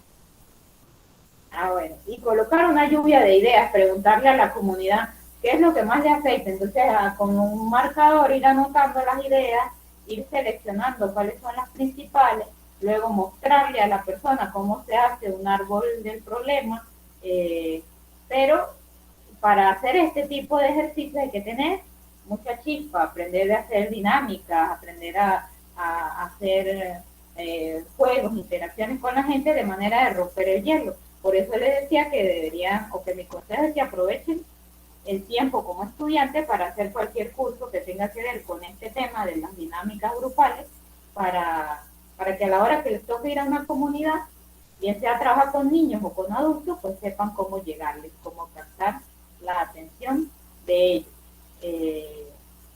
A: Bueno, y colocar una lluvia de ideas, preguntarle a la comunidad qué es lo que más le afecta. Entonces, con un marcador ir anotando las ideas, ir seleccionando cuáles son las principales, luego mostrarle a la persona cómo se hace un árbol del problema, pero para hacer este tipo de ejercicios hay que tener mucha chispa, aprender a hacer dinámicas, aprender a hacer juegos, interacciones con la gente de manera de romper el hielo. Por eso les decía que deberían, o que mi consejo es que aprovechen el tiempo como estudiante para hacer cualquier curso que tenga que ver con este tema de las dinámicas grupales, para que a la hora que les toque ir a una comunidad, bien sea trabajar con niños o con adultos, pues sepan cómo llegarles, cómo captar la atención de ellos.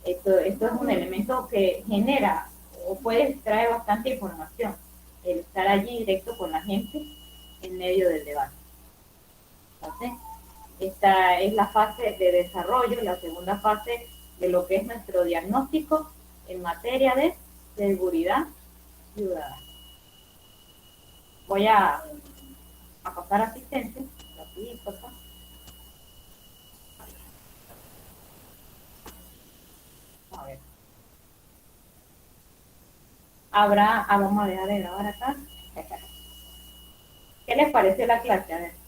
A: Esto es un elemento que genera o puede traer bastante información, el estar allí directo con la gente en medio del debate. Entonces, esta es la fase de desarrollo, la segunda fase de lo que es nuestro diagnóstico en materia de seguridad ciudadana. Voy a pasar asistencia, rapidito, ¿no? A ver. Vamos a dejar de grabar acá. ¿Qué les pareció la clase? A ver.